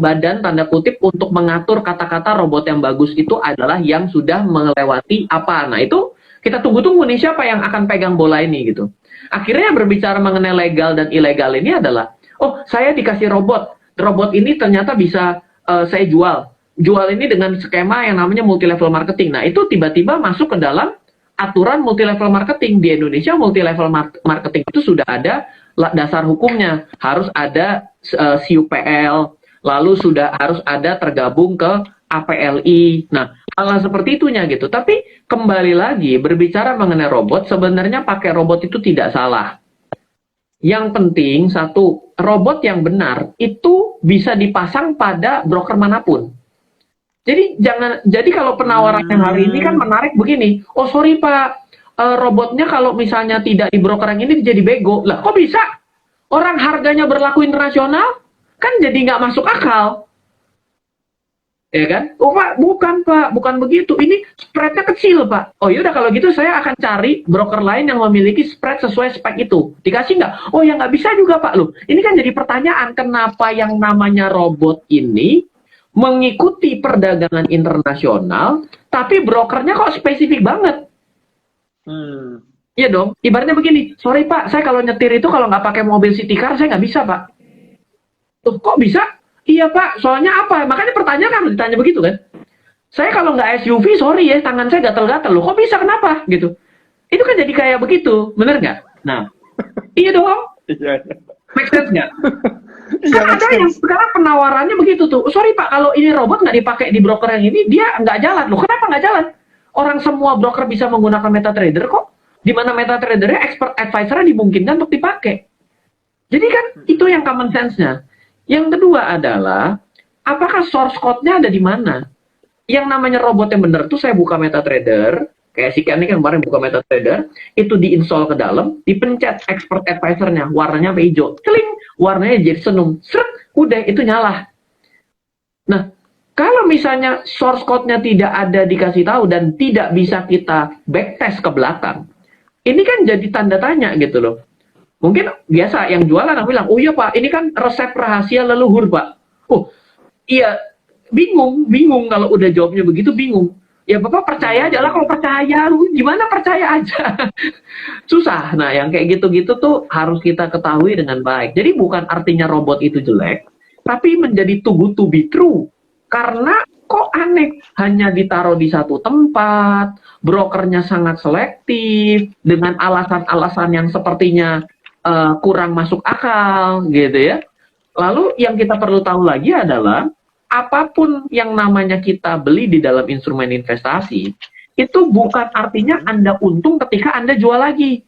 badan tanda kutip untuk mengatur kata-kata robot yang bagus itu adalah yang sudah melewati apa. Nah, itu kita tunggu-tunggu nih siapa yang akan pegang bola ini gitu. Akhirnya berbicara mengenai legal dan ilegal ini adalah, oh saya dikasih robot. Robot ini ternyata bisa saya jual ini dengan skema yang namanya multi level marketing. Nah, itu tiba-tiba masuk ke dalam aturan multi level marketing. Di Indonesia multi level marketing itu sudah ada dasar hukumnya, harus ada CUPL, lalu sudah harus ada tergabung ke APLI. Nah, hal seperti itunya gitu. Tapi kembali lagi berbicara mengenai robot, sebenarnya pakai robot itu tidak salah. Yang penting, satu, robot yang benar itu bisa dipasang pada broker manapun. Jadi kalau penawaran yang hari ini kan Hmm. menarik begini. Oh sorry Pak, robotnya kalau misalnya tidak di broker yang ini jadi bego. Lah kok bisa? Orang harganya berlaku internasional kan jadi nggak masuk akal. Ya kan? Oh Pak, bukan begitu. Ini spreadnya kecil Pak. Oh yaudah kalau gitu saya akan cari broker lain yang memiliki spread sesuai spek itu. Dikasih nggak? Oh ya nggak bisa juga Pak loh. Ini kan jadi pertanyaan kenapa yang namanya robot ini mengikuti perdagangan internasional, tapi brokernya kok spesifik banget. Hmm. Iya dong. Ibaratnya begini, sorry Pak, saya kalau nyetir itu kalau nggak pakai mobil city car saya nggak bisa Pak. Tuh kok bisa? Iya Pak, soalnya apa? Makanya pertanyaan kan ditanya begitu kan. Saya kalau nggak SUV, sorry ya, tangan saya gatel-gatel loh. Kok bisa kenapa? Gitu. Itu kan jadi kayak begitu, bener nggak? Nah, iya dong. Iya, iya. Make sense nggak? Iya, Kan make ada yang sense. sekarang penawarannya begitu tuh. Sorry Pak, kalau ini robot nggak dipakai di broker yang ini, dia nggak jalan loh. Kenapa nggak jalan? Orang semua broker bisa menggunakan MetaTrader kok. Di mana MetaTrader-nya expert advisor dimungkinkan untuk dipakai. Jadi kan itu yang common sense-nya. Yang kedua adalah, apakah source code-nya ada di mana? Yang namanya robot yang benar tuh saya buka MetaTrader, kayak si Ken ini kan kemarin buka MetaTrader, itu diinstal ke dalam, dipencet expert advisor-nya, warnanya apa hijau, celing, warnanya jadi senum, seret, udah itu nyala. Nah, kalau misalnya source code-nya tidak ada dikasih tahu dan tidak bisa kita backtest ke belakang, ini kan jadi tanda tanya gitu loh. Mungkin biasa yang jualan aku bilang, oh iya Pak, ini kan resep rahasia leluhur Pak. Oh iya, bingung kalau udah jawabnya begitu bingung. Ya Bapak percaya aja lah, kalau Hmm. percaya lu gimana percaya aja. Susah. Nah yang kayak gitu-gitu tuh harus kita ketahui dengan baik. Jadi bukan artinya robot itu jelek, tapi menjadi too good to be true. Karena kok aneh, hanya ditaruh di satu tempat, brokernya sangat selektif, dengan alasan-alasan yang sepertinya kurang masuk akal gitu ya. Lalu yang kita perlu tahu lagi adalah apapun yang namanya kita beli di dalam instrumen investasi itu bukan artinya Hmm. Anda untung ketika Anda jual lagi.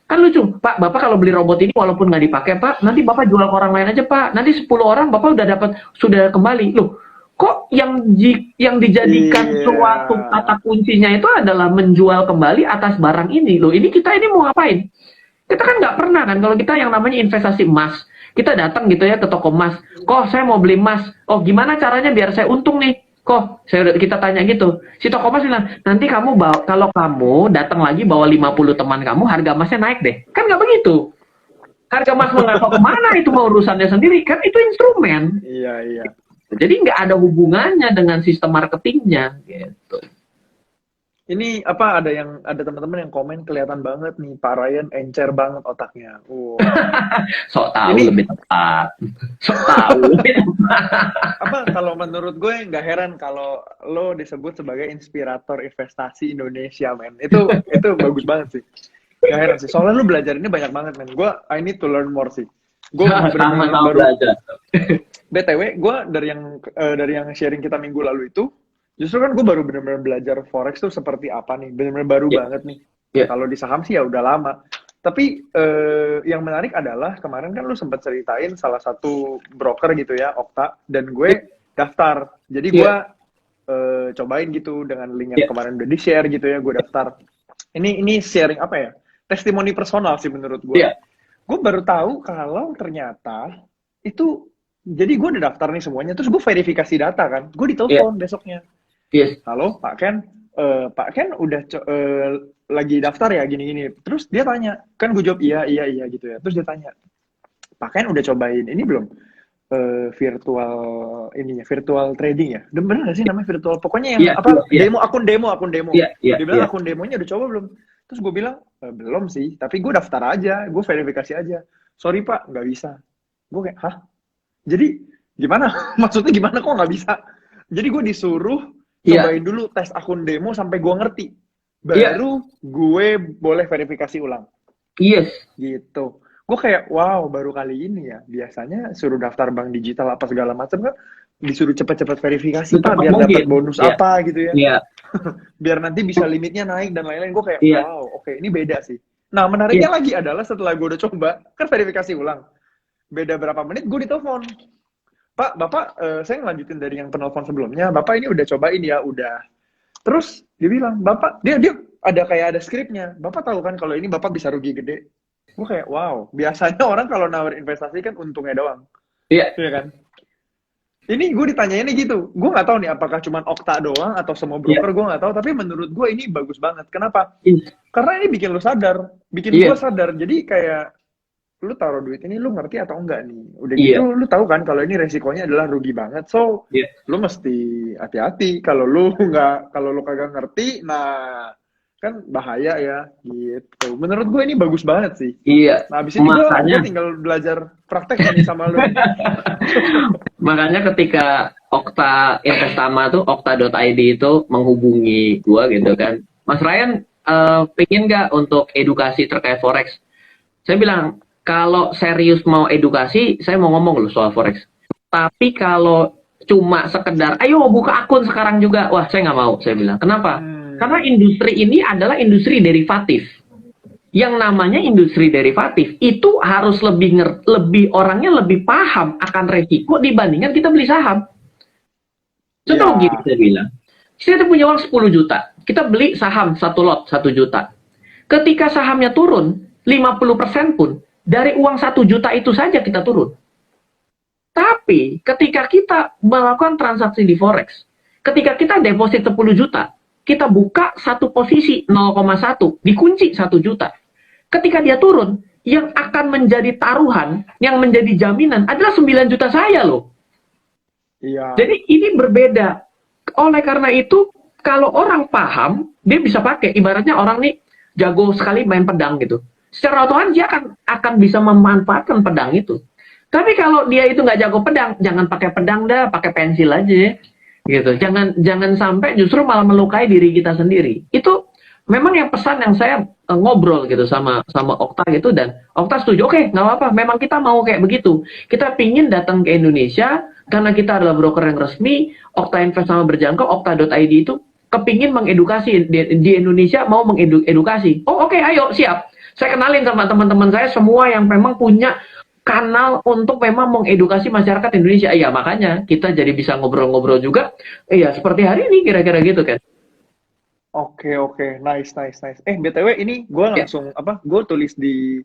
Kan lucu, Pak, Bapak kalau beli robot ini walaupun nggak dipakai, Pak, nanti Bapak jual ke orang lain aja, Pak. Nanti 10 orang Bapak udah dapat, sudah kembali. Loh, kok yang dijadikan Iya. suatu kata kuncinya itu adalah menjual kembali atas barang ini. Loh, ini kita ini mau ngapain? Kita kan nggak pernah kan kalau kita yang namanya investasi emas, kita datang gitu ya ke toko emas, kok saya mau beli emas, oh gimana caranya biar saya untung nih, kok kita tanya gitu, si toko emas bilang nanti kamu bawa, kalau kamu datang lagi bawa 50 teman kamu, harga emasnya naik deh, kan nggak begitu, harga emas mengapa kemana itu mau urusannya sendiri, kan itu instrumen, Iya, iya. jadi nggak ada hubungannya dengan sistem marketingnya gitu. Ini apa ada teman-teman yang komen kelihatan banget nih Pak Ryan encer banget otaknya. Sok tahu Ini lebih tepat, sok tahu lebih tepat. apa kalau menurut gue nggak heran kalau lo disebut sebagai inspirator investasi Indonesia, men. Itu bagus banget sih. Nggak heran sih. Soalnya lo belajar ini banyak banget, men. I need to learn more sih. Gue bener-bener Sama-sama baru belajar. BTW, gue dari yang sharing kita minggu lalu itu, justru kan gue baru bener-bener belajar forex tuh seperti apa nih, bener-bener baru Ya, banget nih. ya, Kalau di saham sih ya udah lama. Tapi yang menarik adalah kemarin kan lu sempat ceritain salah satu broker gitu ya, Okta, dan ya, gue daftar. Jadi gue ya, cobain gitu dengan link yang ya, kemarin udah di-share gitu ya, gue daftar. Ini sharing apa ya? Testimoni personal sih menurut gue. ya, Gue baru tahu kalau ternyata itu, jadi gue udah daftar nih semuanya, terus gue verifikasi data kan, gue ya, ditelepon besoknya, yes. halo Pak Ken, Pak Ken udah lagi daftar ya gini-gini, terus dia tanya, kan gue jawab iya gitu ya, terus dia tanya, Pak Ken udah cobain ini belum, virtual virtual trading ya, bener nggak sih namanya virtual, pokoknya yang Iya, iya, apa, iya, akun demo, iya, iya, dia bilang iya. akun demonya udah coba belum, terus gue bilang belum sih, tapi gue daftar aja, gue verifikasi aja, sorry Pak nggak bisa, gue kayak hah, jadi gimana? Maksudnya gimana kok nggak bisa? Jadi gue disuruh Iya, cobain dulu tes akun demo sampai gue ngerti. iya, Baru gue boleh verifikasi ulang. yes. Gitu. Gue kayak, wow, baru kali ini ya. Biasanya suruh daftar bank digital apa segala macam kan disuruh cepet-cepet verifikasi Pak, Secepat biar dapat mungkin. bonus Iya, apa gitu ya. iya, Biar nanti bisa limitnya naik dan lain-lain. Gue kayak, iya, wow, oke, ini beda sih. Nah, iya, menariknya lagi adalah setelah gue udah coba, kan verifikasi ulang. Beda berapa menit gue ditelepon. Pak, Bapak, saya ngelanjutin dari yang penelpon sebelumnya. Bapak ini udah cobain ya, udah. Terus dia bilang, Bapak, dia ada kayak ada skripnya. Bapak tahu kan kalau ini Bapak bisa rugi gede. Gue kayak, wow. Biasanya orang kalau nawar investasi kan untungnya doang. Iya, Iya kan? Ini gue ditanyainnya gitu. Gue nggak tahu nih apakah cuma Okta doang atau semua iya, broker, gue nggak tahu. Tapi menurut gue ini bagus banget. Kenapa? iya, Karena ini bikin lo sadar. Bikin gue iya, sadar. Jadi kayak, lu taruh duit ini lu ngerti atau enggak nih. Udah gitu iya, lu tahu kan kalau ini resikonya adalah rugi banget. So, iya. lu mesti hati-hati. Kalau lu nggak, kalau lu kagak ngerti, nah kan bahaya ya gitu. Menurut gue ini bagus banget sih. Iya. Nah, abis ini gue Makanya tinggal belajar praktek nih sama lu nih. makanya ketika Okta Investama tuh okta.id itu menghubungi gua gitu kan. Mas Ryan pengen nggak untuk edukasi terkait forex? Saya bilang kalau serius mau edukasi, saya mau ngomong loh soal forex. Tapi kalau cuma sekedar, ayo buka akun sekarang juga, wah saya nggak mau. Saya bilang, kenapa? Karena Hmm, industri ini adalah industri derivatif. Yang namanya industri derivatif itu harus lebih orangnya lebih paham akan resiko dibandingkan kita beli saham. Contoh gini ya, saya bilang, kita punya uang 10 juta, kita beli saham satu lot 1 juta. Ketika sahamnya turun 50% pun dari uang 1 juta itu saja kita turun. Tapi ketika kita melakukan transaksi di forex, ketika kita deposit 10 juta, kita buka satu posisi 0,1, dikunci 1 juta. Ketika dia turun, yang akan menjadi taruhan, yang menjadi jaminan adalah 9 juta saya loh. iya, Jadi ini berbeda. Oleh karena itu, kalau orang paham, dia bisa pakai. Ibaratnya orang nih jago sekali main pedang gitu. Secara otomatis dia akan bisa memanfaatkan pedang itu. Tapi kalau dia itu nggak jago pedang, jangan pakai pedang dah, pakai pensil aja. Gitu. Jangan sampai justru malah melukai diri kita sendiri. Itu memang yang pesan yang saya ngobrol gitu sama Okta gitu, dan Okta setuju. Oke, nggak apa-apa. Memang kita mau kayak begitu. Kita pingin datang ke Indonesia karena kita adalah broker yang resmi. Okta Invest sama berjangkau, Okta.id itu kepingin mengedukasi di Indonesia, mau mengedukasi. Oh oke, ayo siap. Saya kenalin sama teman-teman saya semua yang memang punya kanal untuk memang mengedukasi masyarakat Indonesia. Iya, makanya kita jadi bisa ngobrol-ngobrol juga. Iya, seperti hari ini kira-kira gitu kan. oke, oke, nice, nice, nice. BTW ini gue Ya, langsung apa? Gue tulis di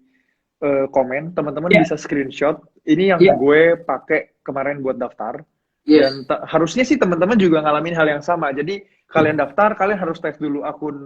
komen, teman-teman ya, bisa screenshot. Ini yang ya, gue pakai kemarin buat daftar. yes. Dan harusnya sih teman-teman juga ngalamin hal yang sama. Jadi kalian daftar, kalian harus tes dulu akun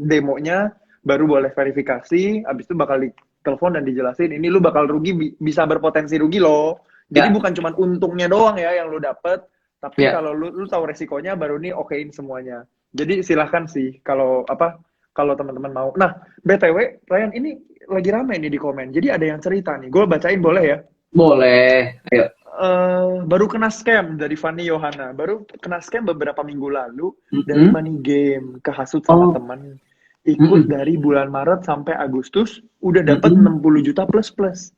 demonya, baru boleh verifikasi. Habis itu bakal ditelepon dan dijelasin, ini lu bakal rugi, bisa berpotensi rugi loh. Jadi Ya, bukan cuma untungnya doang ya yang lu dapet, tapi ya. kalau lu tahu resikonya, baru nih okein semuanya. Jadi silahkan sih kalau apa, kalau teman-teman mau. Nah, BTW, Ryan, ini lagi rame nih di komen. Jadi ada yang cerita nih. Gue bacain boleh ya? Boleh. Ayo. Baru kena scam dari Fanny Yohana. Baru kena scam beberapa minggu lalu dari Mm-mm. money game. Kehasut sama Oh. teman. Ikut Mm-mm. dari bulan Maret sampai Agustus. Udah dapat Mm-mm. 60 juta plus-plus.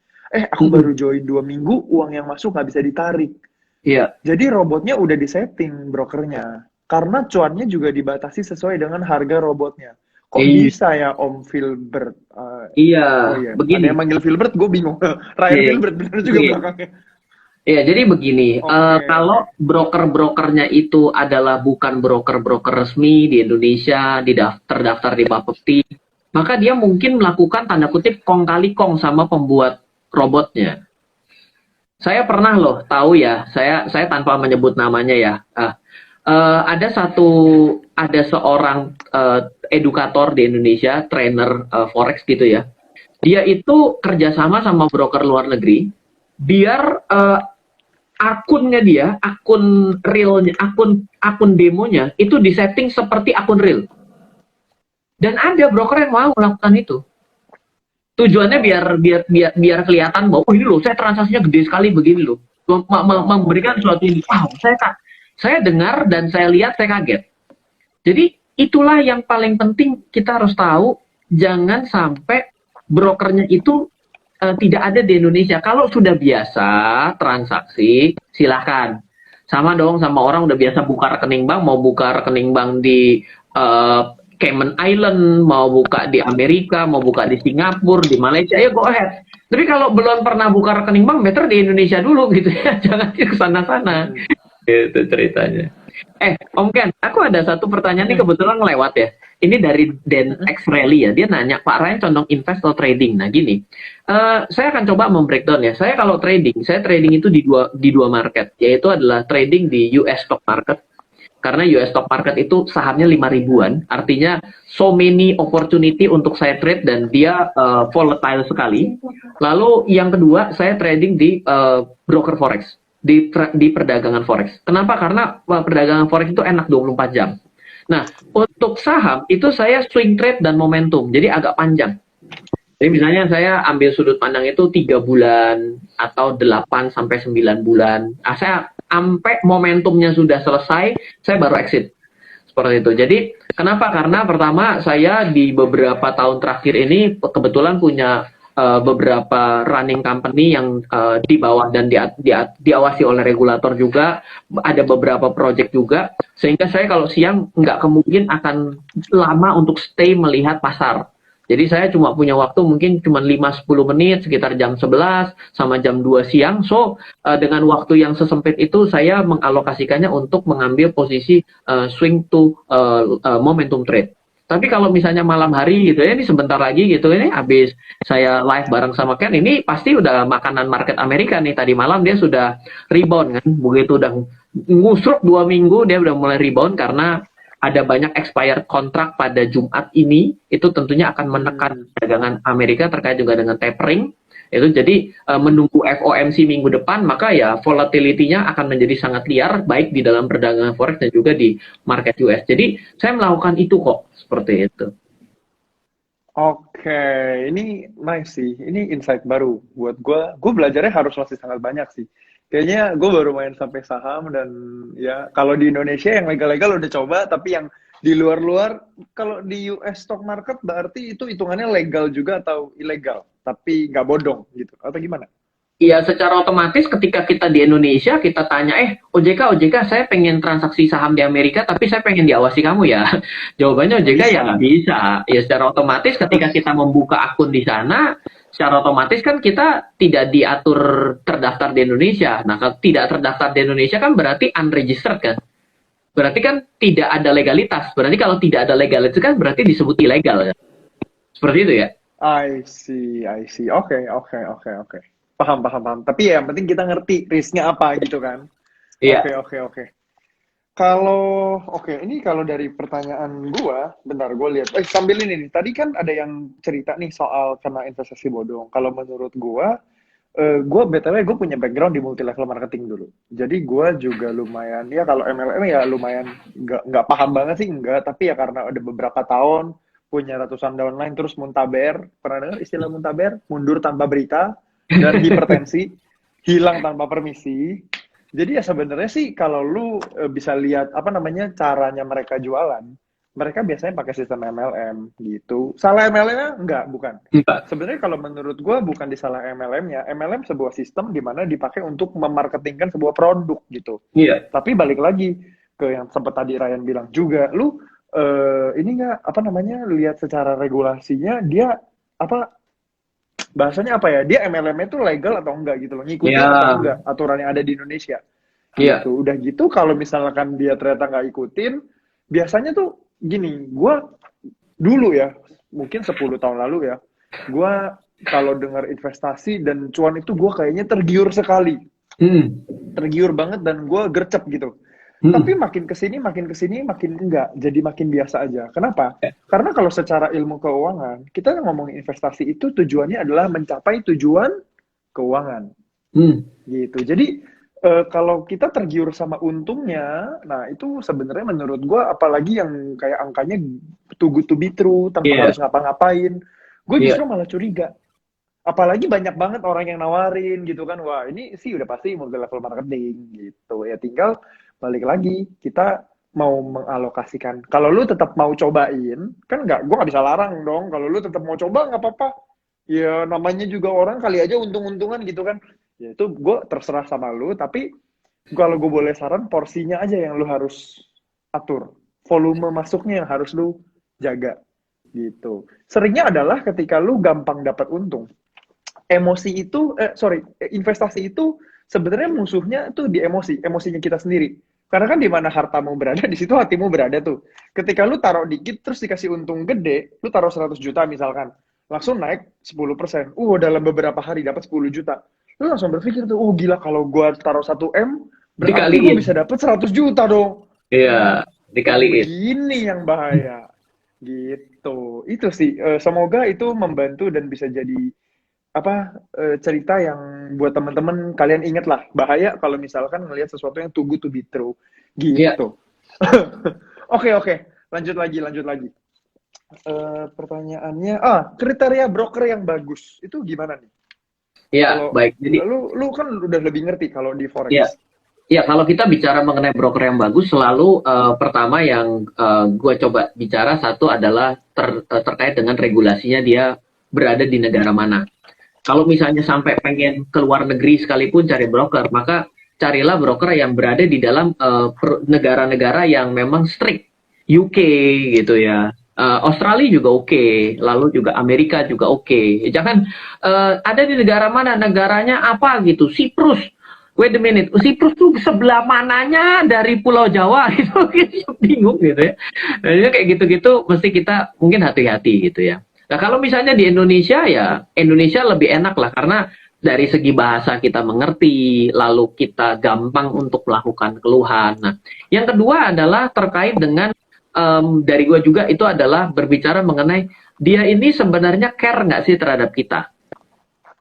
Aku Mm-mm. baru join 2 minggu. Uang yang masuk nggak bisa ditarik. Iya. Jadi robotnya udah disetting brokernya. Karena cuannya juga dibatasi sesuai dengan harga robotnya. Kok Iya. bisa ya Om Filbert? Iya. Oh iya, ada Begini. yang manggil Filbert, gue bingung. Ryan Iya. Filbert bener juga Iya. belakangnya. Iya, jadi begini, Oke. kalau broker-brokernya itu adalah bukan broker-broker resmi di Indonesia, terdaftar di Bapepti, maka dia mungkin melakukan tanda kutip kong kali kong sama pembuat robotnya. Saya pernah loh tahu ya, saya tanpa menyebut namanya ya. Ada seorang edukator di Indonesia, trainer forex gitu ya. Dia itu kerjasama sama broker luar negeri, biar akunnya dia, akun realnya, akun demonya itu disetting seperti akun real. Dan ada broker yang mau melakukan itu. Tujuannya biar kelihatan bahwa oh ini loh, saya transaksinya gede sekali begini loh. Memberikan suatu ini. Wow, saya dengar dan saya lihat saya kaget. Jadi itulah yang paling penting kita harus tahu, jangan sampai brokernya itu tidak ada di Indonesia. Kalau sudah biasa transaksi, silahkan. Sama dong sama orang udah biasa buka rekening bank, mau buka rekening bank di Cayman Island, mau buka di Amerika, mau buka di Singapura, di Malaysia, ya go ahead. Tapi kalau belum pernah buka rekening bank, better di Indonesia dulu gitu ya, jangan ke sana-sana. Hmm. Gitu ceritanya. Om Ken, aku ada satu pertanyaan nih Hmm. kebetulan lewat ya. Ini dari Den Hmm. X Rally ya. Dia nanya, Pak Ryan condong invest atau trading? Nah gini, saya akan coba membreakdown ya. Saya kalau trading, saya trading itu di dua market, yaitu adalah trading di US stock market. Karena US stock market itu sahamnya 5 ribuan, artinya so many opportunity untuk saya trade dan dia volatile sekali. Lalu yang kedua, saya trading di broker forex, di perdagangan forex. Kenapa? Karena perdagangan forex itu enak 24 jam. Nah, untuk saham itu saya swing trade dan momentum, jadi agak panjang. Jadi misalnya saya ambil sudut pandang itu 3 bulan atau 8 sampai 9 bulan. Saya sampai momentumnya sudah selesai, saya baru exit. Seperti itu. Jadi kenapa? Karena pertama saya di beberapa tahun terakhir ini kebetulan punya beberapa running company yang di bawah dan diawasi oleh regulator juga, ada beberapa project juga, sehingga saya kalau siang nggak kemungkinan akan lama untuk stay melihat pasar. Jadi saya cuma punya waktu mungkin cuma 5-10 menit sekitar jam 11 sama jam 2 siang. So, dengan waktu yang sesempit itu saya mengalokasikannya untuk mengambil posisi swing to momentum trade. Tapi kalau misalnya malam hari gitu ya, ini sebentar lagi gitu ini habis saya live bareng sama Ken, ini pasti udah makanan market Amerika nih. Tadi malam dia sudah rebound kan, begitu udah ngusruk 2 minggu dia udah mulai rebound karena ada banyak expired kontrak pada Jumat ini, itu tentunya akan menekan Hmm. perdagangan Amerika terkait juga dengan tapering. Itu jadi menunggu FOMC minggu depan, maka ya volatility-nya akan menjadi sangat liar, baik di dalam perdagangan forex dan juga di market US. Jadi saya melakukan itu kok, seperti itu. Oke, ini nice sih. Ini insight baru buat gue. Gue belajarnya harus masih sangat banyak sih. Kayaknya gue baru main sampai saham dan ya kalau di Indonesia yang legal-legal udah coba, tapi yang di luar-luar, kalau di US stock market berarti itu hitungannya legal juga atau ilegal, tapi nggak bodong gitu, atau gimana? Iya, secara otomatis ketika kita di Indonesia, kita tanya, OJK, saya pengen transaksi saham di Amerika, tapi saya pengen diawasi kamu ya. Jawabannya Nggak OJK ya bisa. nggak bisa. Ya secara otomatis ketika kita membuka akun di sana, secara otomatis kan kita tidak diatur terdaftar di Indonesia. Nah, kalau tidak terdaftar di Indonesia kan berarti unregistered kan. Berarti kan tidak ada legalitas. Berarti kalau tidak ada legalitas kan berarti disebut ilegal kan. Seperti itu ya. I see, I see. Oke, oke, oke, oke. Paham, paham, paham. Tapi ya yang penting kita ngerti risknya apa gitu kan. Iya. Oke, oke, oke. Kalau oke, ini kalau dari pertanyaan gua, bentar gua lihat. Sambil ini nih, tadi kan ada yang cerita nih soal kena investasi bodong. Kalau menurut gua BTW gue punya background di multi level marketing dulu. Jadi gua juga lumayan ya kalau MLM ya lumayan nggak paham banget sih enggak, tapi ya karena ada beberapa tahun punya ratusan downline terus muntaber. Pernah dengar istilah muntaber? Mundur tanpa berita dan hipertensi, hilang tanpa permisi. Jadi ya sebenarnya sih kalau lu bisa lihat apa namanya caranya mereka jualan, mereka biasanya pakai sistem MLM gitu. Salah MLM-nya? Enggak, bukan. Enggak. Sebenarnya kalau menurut gue bukan di salah MLM-nya. MLM sebuah sistem di mana dipakai untuk memarketingkan sebuah produk gitu. Iya. Tapi balik lagi ke yang sempat tadi Ryan bilang juga, lu ini nggak apa namanya lihat secara regulasinya dia apa bahasanya apa ya? Dia MLM-nya itu legal atau enggak gitu loh, Iya. ngikutin atau enggak aturan yang ada di Indonesia Iya. gitu. Udah gitu kalau misalkan dia ternyata nggak ikutin, biasanya tuh gini, gue dulu ya, mungkin 10 tahun lalu ya, gue kalau dengar investasi dan cuan itu gue kayaknya tergiur sekali, Hmm. tergiur banget dan gue gercep gitu. Tapi Hmm. makin kesini makin enggak, jadi makin biasa aja. Kenapa? Karena kalau secara ilmu keuangan, kita ngomongin investasi itu tujuannya adalah mencapai tujuan keuangan Hmm. gitu. Jadi kalau kita tergiur sama untungnya, nah itu sebenarnya menurut gue apalagi yang kayak angkanya too good to be true tanpa Iya. harus ngapa-ngapain, gue Iya. justru malah curiga. Apalagi banyak banget orang yang nawarin gitu kan, wah ini sih udah pasti multi level marketing gitu. Ya tinggal balik lagi kita mau mengalokasikan. Kalau lu tetap mau cobain, kan nggak, gue nggak bisa larang dong. Kalau lu tetap mau coba nggak apa-apa. Ya namanya juga orang kali aja untung-untungan gitu kan. Ya itu gue terserah sama lu, tapi kalau gue boleh saran, porsinya aja yang lu harus atur. Volume masuknya yang harus lu jaga gitu. Seringnya adalah ketika lu gampang dapat untung, emosi itu, investasi itu sebenarnya musuhnya tuh di emosinya kita sendiri. Karena kan di mana hartamu berada, di situ hatimu berada tuh. Ketika lu taruh dikit, terus dikasih untung gede, lu taruh 100 juta misalkan, langsung naik 10%. Dalam beberapa hari dapat 10 juta. Lu langsung berpikir tuh, gila kalau gua taruh 1 M, berarti gua Dikaliin. bisa dapat 100 juta dong. Iya, dikaliin. Ini yang bahaya. Gitu. Itu sih, semoga itu membantu dan bisa jadi cerita yang buat teman-teman kalian inget lah. Bahaya kalau misalkan ngelihat sesuatu yang too good to be true. Iya. Gitu. Oke. Lanjut lagi. Pertanyaannya, kriteria broker yang bagus itu gimana nih? Iya, baik. Jadi lu kan udah lebih ngerti kalau di forex. iya. Ya, kalau kita bicara mengenai broker yang bagus, selalu pertama yang gue coba bicara satu adalah terkait dengan regulasinya, dia berada di negara mana. Kalau misalnya sampai pengen ke luar negeri sekalipun cari broker, maka carilah broker yang berada di dalam negara-negara yang memang strict. UK gitu ya. Australia juga oke, lalu juga Amerika juga oke. Jangan ada di negara mana, negaranya apa gitu, Siprus. Wait a minute, Siprus tuh sebelah mananya dari Pulau Jawa itu bingung gitu ya. Jadi kayak gitu-gitu mesti kita mungkin hati-hati gitu ya. Nah kalau misalnya di Indonesia ya Indonesia lebih enak lah karena dari segi bahasa kita mengerti, lalu kita gampang untuk melakukan keluhan. Nah yang kedua adalah terkait dengan dari gue juga itu adalah berbicara mengenai dia ini sebenarnya care nggak sih terhadap kita.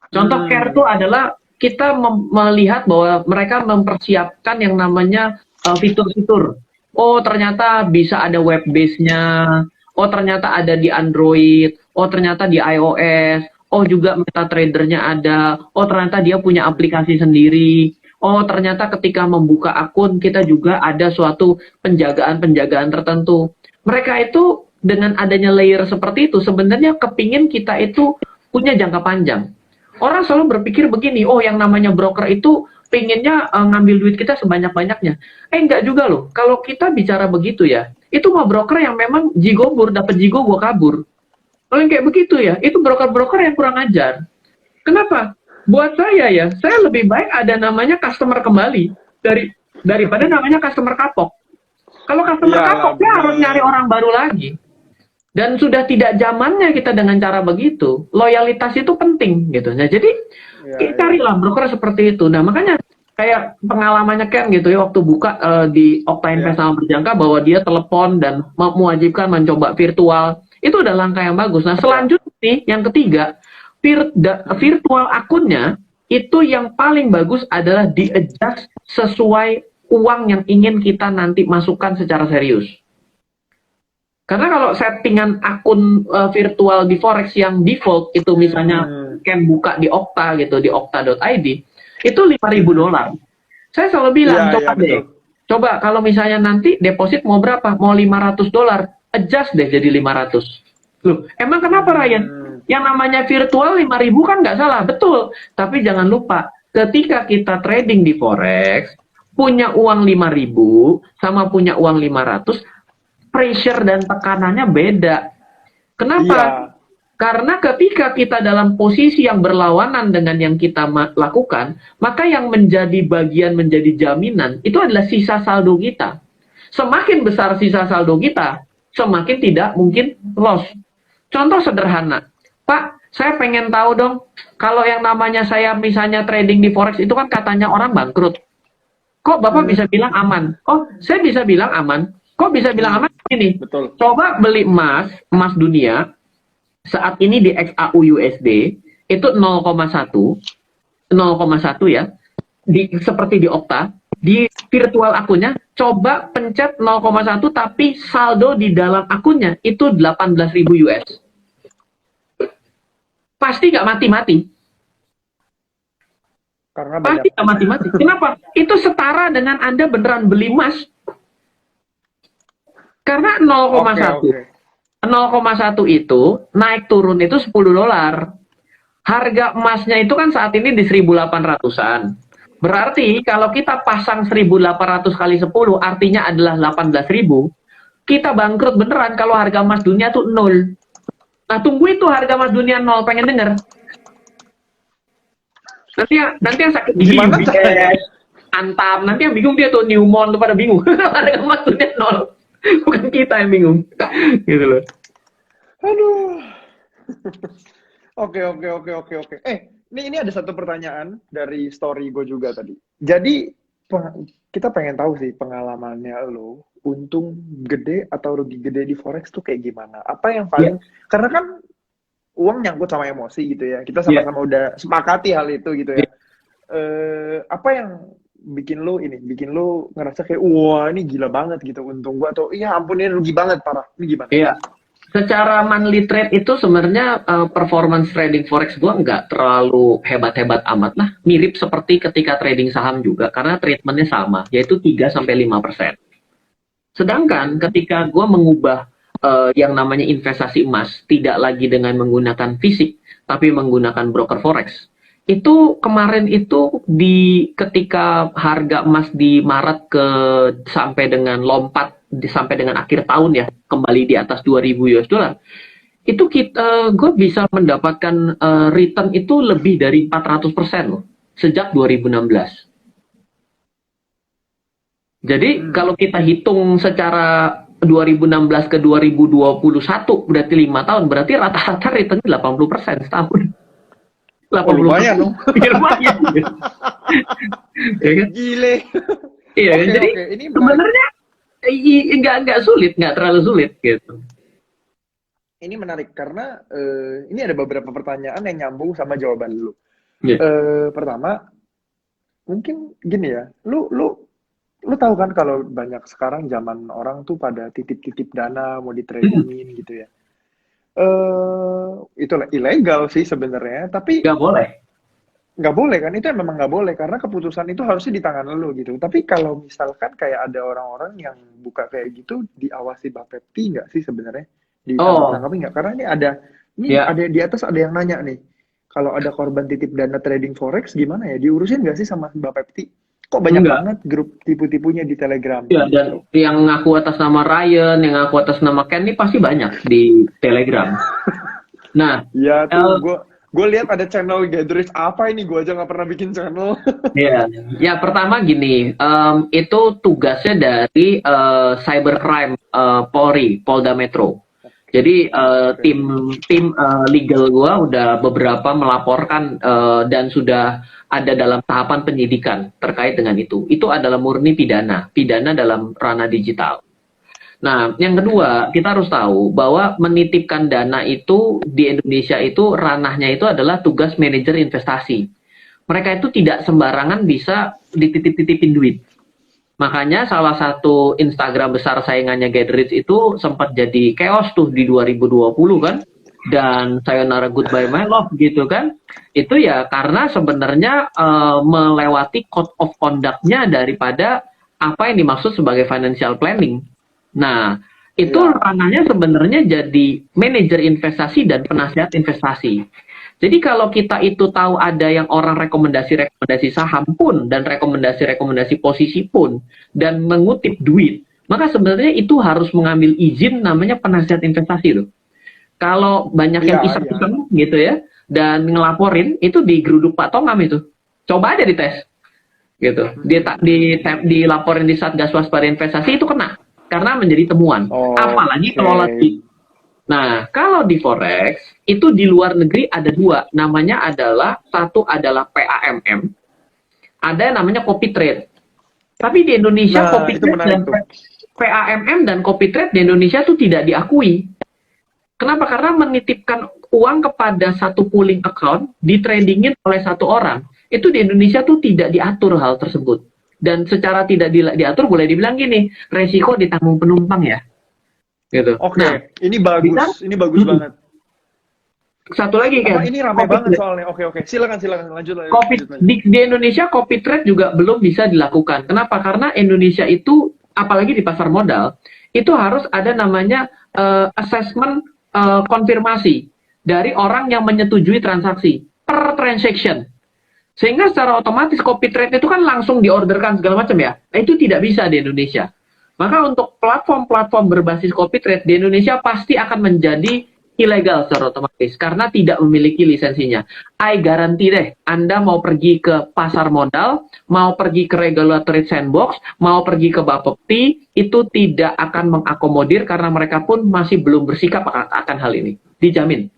Contoh care itu adalah kita melihat bahwa mereka mempersiapkan yang namanya fitur-fitur. Oh ternyata bisa ada web base-nya. Oh ternyata ada di Android. Oh ternyata di iOS. Oh juga MetaTrader-nya ada. Oh ternyata dia punya aplikasi sendiri. Oh ternyata ketika membuka akun kita juga ada suatu penjagaan-penjagaan tertentu. Mereka itu dengan adanya layer seperti itu sebenarnya kepingin kita itu punya jangka panjang. Orang selalu berpikir begini, oh yang namanya broker itu pengennya ngambil duit kita sebanyak-banyaknya. Enggak juga loh, kalau kita bicara begitu ya, itu mah broker yang memang jigobur, dapat jigo gua kabur. Kalau yang kayak begitu ya, itu broker-broker yang kurang ajar. Kenapa? Buat saya ya, saya lebih baik ada namanya customer kembali daripada namanya customer kapok. Kalau customer kapok, dia harus nyari orang baru lagi. Dan sudah tidak zamannya kita dengan cara begitu. Loyalitas itu penting gitu. Nah, jadi carilah broker seperti itu. Nah, makanya kayak pengalamannya Ken gitu ya waktu buka di Okta Invest sama Berjangka bahwa dia telepon dan mewajibkan mencoba virtual. Itu udah langkah yang bagus. Nah, selanjutnya nih yang ketiga, virtual akunnya itu yang paling bagus adalah di-adjust sesuai uang yang ingin kita nanti masukkan secara serius. Karena kalau settingan akun virtual di Forex yang default itu misalnya Ken buka di Okta gitu, di okta.id, itu $5.000. Saya selalu bilang, coba deh. Coba kalau misalnya nanti deposit mau berapa? Mau $500, adjust deh jadi 500. Loh, emang kenapa Ryan? Yang namanya virtual 5.000 kan nggak salah, betul. Tapi jangan lupa, ketika kita trading di Forex, punya uang 5.000 sama punya uang 500, pressure dan tekanannya beda. Kenapa? Iya. Karena ketika kita dalam posisi yang berlawanan dengan yang kita lakukan, maka yang menjadi bagian, menjadi jaminan, itu adalah sisa saldo kita. Semakin besar sisa saldo kita, semakin tidak mungkin loss. Contoh sederhana, Pak, saya pengen tahu dong, kalau yang namanya saya misalnya trading di Forex, itu kan katanya orang bangkrut. Kok Bapak bisa bilang aman? Oh, saya bisa bilang aman. Kok bisa bilang aman? Ini, betul. Coba beli emas dunia, saat ini di XAU USD, itu 0,1 ya, seperti di Okta, di virtual akunnya, coba pencet 0,1 tapi saldo di dalam akunnya itu 18.000 US. Pasti nggak mati-mati. Karena pasti nggak mati-mati. Kenapa? Itu setara dengan Anda beneran beli emas. Karena 0,1 itu naik turun itu $10. Harga emasnya itu kan saat ini di 1.800-an. Berarti kalau kita pasang 1.800 kali 10 artinya adalah 18.000. Kita bangkrut beneran kalau harga emas dunia tuh 0. Nah tunggu itu harga emas dunia 0, pengen denger? Nanti yang sakit gigi Gimana caranya? UBS, Antam, nanti yang bingung dia tuh Newmont tuh pada bingung. Harga emas tuh dia nol. Bukan kita yang bingung. Gitu loh. Aduh. Oke. Ini ada satu pertanyaan dari story gue juga tadi. Jadi kita pengen tahu sih pengalamannya lo, untung gede atau rugi gede di forex tuh kayak gimana? Apa yang Iya, paling, karena kan uang nyangkut sama emosi gitu ya. Kita iya, sama-sama udah sepakati hal itu gitu iya. ya. Apa yang bikin lo ngerasa kayak wah ini gila banget gitu untung gua, atau iya ampun ini rugi banget parah. Ini gimana? Iya. Secara monthly trade itu sebenarnya performance trading forex gua nggak terlalu hebat-hebat amat lah. Mirip seperti ketika trading saham juga karena treatmentnya sama, yaitu 3-5%. Sedangkan ketika gua mengubah yang namanya investasi emas tidak lagi dengan menggunakan fisik tapi menggunakan broker forex. Itu kemarin itu ketika harga emas di Maret sampai dengan lompat sampai dengan akhir tahun ya kembali di atas 2000 US dollar itu gue bisa mendapatkan return itu lebih dari 400% loh sejak 2016. Jadi kalau kita hitung secara 2016 ke 2021 berarti 5 tahun, berarti rata-rata return 80% setahun. Oh, lumayan dong. Lumayan. Ya kan? Gile. Iya, Oke, jadi oke. Ini menarik. sebenarnya nggak sulit, nggak terlalu sulit gitu. Ini menarik karena ini ada beberapa pertanyaan yang nyambung sama jawaban lu. Yeah. Pertama, mungkin gini ya, lu tahu kan kalau banyak sekarang zaman orang tuh pada titip-titip dana mau di tradingin gitu ya. Itu ilegal sih sebenarnya, tapi Nggak boleh. nggak boleh kan, itu memang nggak boleh karena keputusan itu harusnya di tangan lu gitu. Tapi kalau misalkan kayak ada orang-orang yang buka kayak gitu, diawasi Bapepti nggak sih sebenarnya? Ditangkap nggak? Karena ini Ya. ada di atas ada yang nanya nih, kalau ada korban titip dana trading forex gimana ya? Diurusin nggak sih sama Bapepti? Kok banyak Enggak. banget grup tipu-tipunya di Telegram? Ya, dan yang ngaku atas nama Ryan, yang ngaku atas nama Ken ini pasti banyak di Telegram. Nah, Ya tuh gue lihat ada channel Gathering apa ini, gue aja nggak pernah bikin channel. ya pertama gini, itu tugasnya dari cybercrime Polri, Polda Metro. Jadi tim legal gua udah beberapa melaporkan dan sudah ada dalam tahapan penyidikan terkait dengan itu. Itu adalah murni pidana dalam ranah digital. Nah, yang kedua, kita harus tahu bahwa menitipkan dana itu di Indonesia itu ranahnya itu adalah tugas manajer investasi. Mereka itu tidak sembarangan bisa dititip-titipin duit. Makanya salah satu Instagram besar saingannya Goodreads itu sempat jadi chaos tuh di 2020 kan. Dan Sayonara Goodbye My Love gitu kan. Itu ya karena sebenarnya melewati code of conduct-nya daripada apa yang dimaksud sebagai financial planning. Nah, itu ranahnya sebenarnya jadi manajer investasi dan penasihat investasi. Jadi kalau kita itu tahu ada yang orang rekomendasi saham pun dan rekomendasi posisi pun dan mengutip duit, maka sebenarnya itu harus mengambil izin namanya penasihat investasi loh. Kalau banyak yang iseng-iseng gitu ya dan ngelaporin itu di geruduk Pak Tongam itu. Coba aja dites. Gitu. Dilaporin di Satgas Waspada Investasi itu kena karena menjadi temuan. Apalagi kelola duit. Nah, kalau di forex itu di luar negeri ada dua, namanya adalah satu adalah PAMM, ada yang namanya copy trade. Tapi di Indonesia copy trade dan PAMM dan copy trade di Indonesia itu tidak diakui. Kenapa? Karena menitipkan uang kepada satu pooling account ditradingin oleh satu orang, itu di Indonesia tuh tidak diatur hal tersebut. Dan secara tidak diatur boleh dibilang gini, resiko ditanggung penumpang ya. Gitu. Oke, ini bagus, ini bagus banget. Satu lagi kan? Ini ramai banget soalnya. Oke, silakan lanjut. Di Indonesia copy trade juga belum bisa dilakukan. Kenapa? Karena Indonesia itu, apalagi di pasar modal, itu harus ada namanya assessment konfirmasi dari orang yang menyetujui transaksi per transaction. Sehingga secara otomatis copy trade itu kan langsung diorderkan segala macam ya. Nah, itu tidak bisa di Indonesia. Maka untuk platform-platform berbasis copy trade di Indonesia pasti akan menjadi ilegal secara otomatis karena tidak memiliki lisensinya. I guarantee deh, Anda mau pergi ke pasar modal, mau pergi ke regulatory sandbox, mau pergi ke Bapepti, itu tidak akan mengakomodir karena mereka pun masih belum bersikap akan hal ini. Dijamin.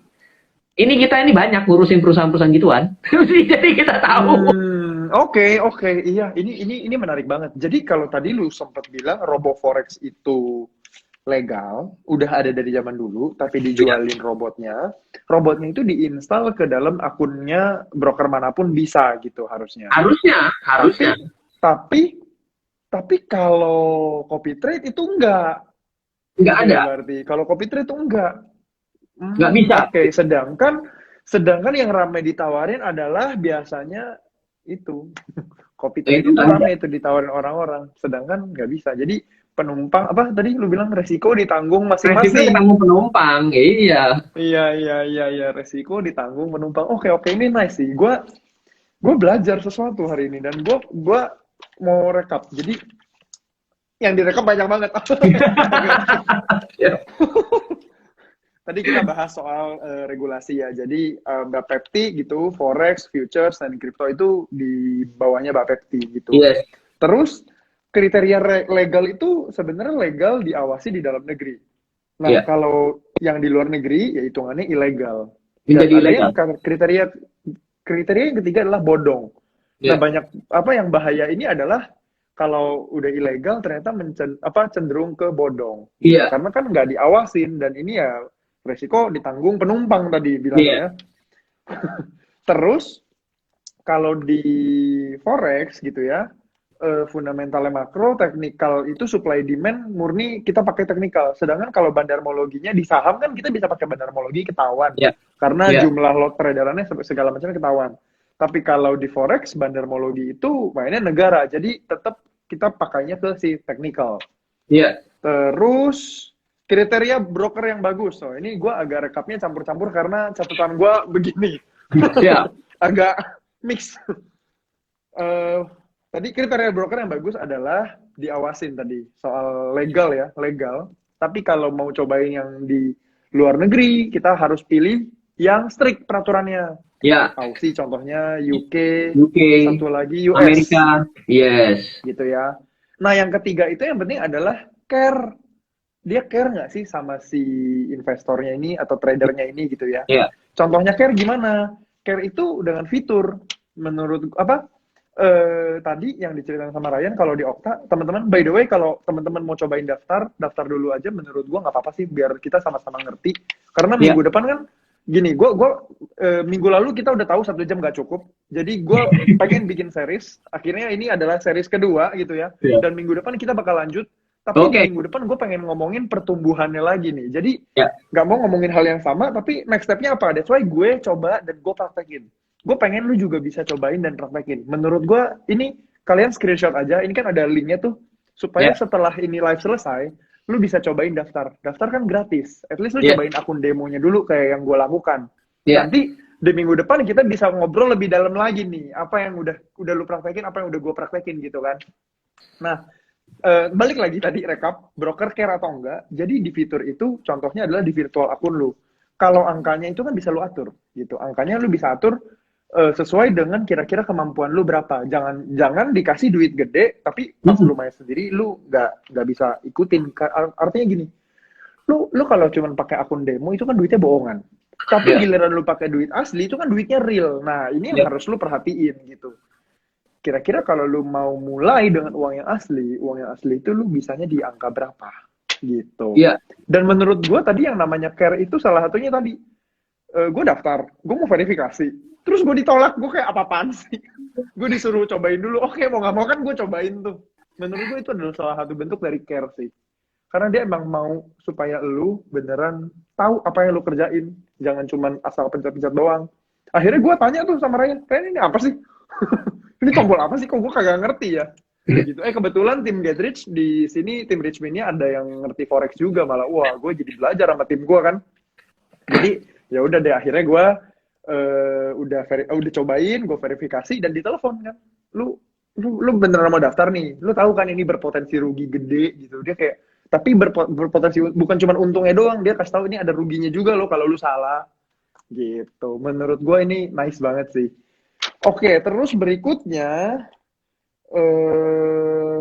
Ini banyak ngurusin perusahaan-perusahaan gituan. Jadi kita tahu. Oke, iya, ini menarik banget. Jadi kalau tadi lu sempat bilang RoboForex itu legal, udah ada dari zaman dulu, tapi dijualin robotnya. Robotnya itu diinstal ke dalam akunnya broker manapun bisa gitu harusnya. Harusnya, Tapi harusnya. tapi tapi kalau copy trade itu enggak Nggak gitu ya ada. berarti. Kalau copy trade itu enggak. Nggak bisa. Oke. Sedangkan yang ramai ditawarin adalah biasanya itu copy Itu trade itu nggak ada. ramai itu ditawarin orang-orang. Sedangkan nggak bisa. Jadi penumpang apa tadi lu bilang resiko ditanggung Resiko masing-masing. ketanggung penumpang. Iya. Iya, resiko ditanggung penumpang. Oke, ini nice sih. Gue belajar sesuatu hari ini dan gue mau rekap. Jadi yang direkap banyak banget. Oke. Tadi kita bahas soal regulasi ya. Jadi Bapepti gitu, forex, futures, dan crypto itu di bawahnya Bapepti gitu. Yes. Terus kriteria legal itu sebenarnya legal diawasi di dalam negeri. Nah, Iya. kalau yang di luar negeri ya hitungannya ilegal. Dan Menjadi ada yang ilegal. kriteria yang ketiga adalah bodong. Nah, Iya. banyak apa yang bahaya ini adalah kalau udah ilegal ternyata cenderung ke bodong gitu. Iya. Karena kan nggak diawasin dan ini ya resiko ditanggung penumpang tadi Iya. bilangnya. Terus kalau di forex gitu ya, fundamentalnya makro, teknikal itu supply demand murni kita pakai teknikal. Sedangkan kalau bandarmologinya di saham kan kita bisa pakai bandarmologi ketahuan Iya. karena Iya. jumlah lot peredarannya segala macamnya ketahuan. Tapi kalau di forex bandarmologi itu mainnya negara, jadi tetap kita pakainya ke si teknikal. Iya. Terus kriteria broker yang bagus. So, ini gue agak rekapnya campur-campur karena catatan gue begini. Siap. Agak mix. Tadi kriteria broker yang bagus adalah diawasin tadi. Soal legal ya, legal. Tapi kalau mau cobain yang di luar negeri, kita harus pilih yang strict peraturannya. Ya. Aussie contohnya, UK, UK. satu lagi US. Amerika. Yes. Gitu ya. Nah, yang ketiga itu yang penting adalah care. Dia care nggak sih sama si investornya ini atau tradernya ini gitu ya. Iya. Contohnya care gimana? Care itu dengan fitur. Menurut apa? Tadi yang diceritain sama Ryan kalau di Okta, teman-teman, by the way, kalau teman-teman mau cobain daftar dulu aja. Menurut gua nggak apa-apa sih, biar kita sama-sama ngerti. Karena Iya. minggu depan kan gini, gua minggu lalu kita udah tahu 1 jam nggak cukup. Jadi gue pengen bikin series. Akhirnya ini adalah series kedua gitu ya. Iya. Dan minggu depan kita bakal lanjut. Tapi Oke. di minggu depan gue pengen ngomongin pertumbuhannya lagi nih. Jadi Ya. nggak mau ngomongin hal yang sama, tapi next stepnya apa? That's why gue coba dan gue praktekin. Gue pengen lu juga bisa cobain dan praktekin. Menurut gue ini kalian screenshot aja. Ini kan ada linknya tuh. Supaya Ya. setelah ini live selesai, lu bisa cobain daftar. Daftar kan gratis. At least lu Ya. cobain akun demonya dulu kayak yang gue lakukan. Ya. Nanti di minggu depan kita bisa ngobrol lebih dalam lagi nih. Apa yang udah lu praktekin, apa yang udah gue praktekin gitu kan. Nah, balik lagi tadi rekap, broker care atau enggak. Jadi di fitur itu contohnya adalah di virtual akun lu. Kalau angkanya itu kan bisa lu atur gitu. Angkanya lu bisa atur sesuai dengan kira-kira kemampuan lu berapa. Jangan dikasih duit gede tapi pas lu main sendiri lu nggak bisa ikutin. Artinya gini. Lu kalau cuma pakai akun demo itu kan duitnya bohongan. Tapi giliran lu pakai duit asli itu kan duitnya real. Nah, ini yang harus lu perhatiin gitu. Kira-kira kalau lu mau mulai dengan uang yang asli itu lu bisanya di angka berapa gitu. Iya. Dan menurut gue tadi yang namanya care itu salah satunya tadi. Gue daftar, gue mau verifikasi. Terus gue ditolak, gue kayak apa-apaan sih? Gue disuruh cobain dulu. Oke, mau nggak mau kan gue cobain tuh. Menurut gue itu adalah salah satu bentuk dari care sih. Karena dia emang mau supaya lu beneran tahu apa yang lu kerjain. Jangan cuman asal pencet-pencet doang. Akhirnya gue tanya tuh sama Ryan ini apa sih? Ini tombol apa sih? Kok gue kagak ngerti ya? Gitu. Kebetulan tim Get Rich di sini, tim Richmond-nya ada yang ngerti forex juga malah. Wah, gue jadi belajar sama tim gue kan. Jadi ya udah deh akhirnya gue udah cobain, gue verifikasi dan ditelepon kan. Lu beneran mau daftar nih? Lu tahu kan ini berpotensi rugi gede gitu. Dia kayak tapi berpotensi bukan cuma untungnya doang, dia kasih tahu ini ada ruginya juga loh kalau lu salah gitu. Menurut gue ini nice banget sih. Oke, terus berikutnya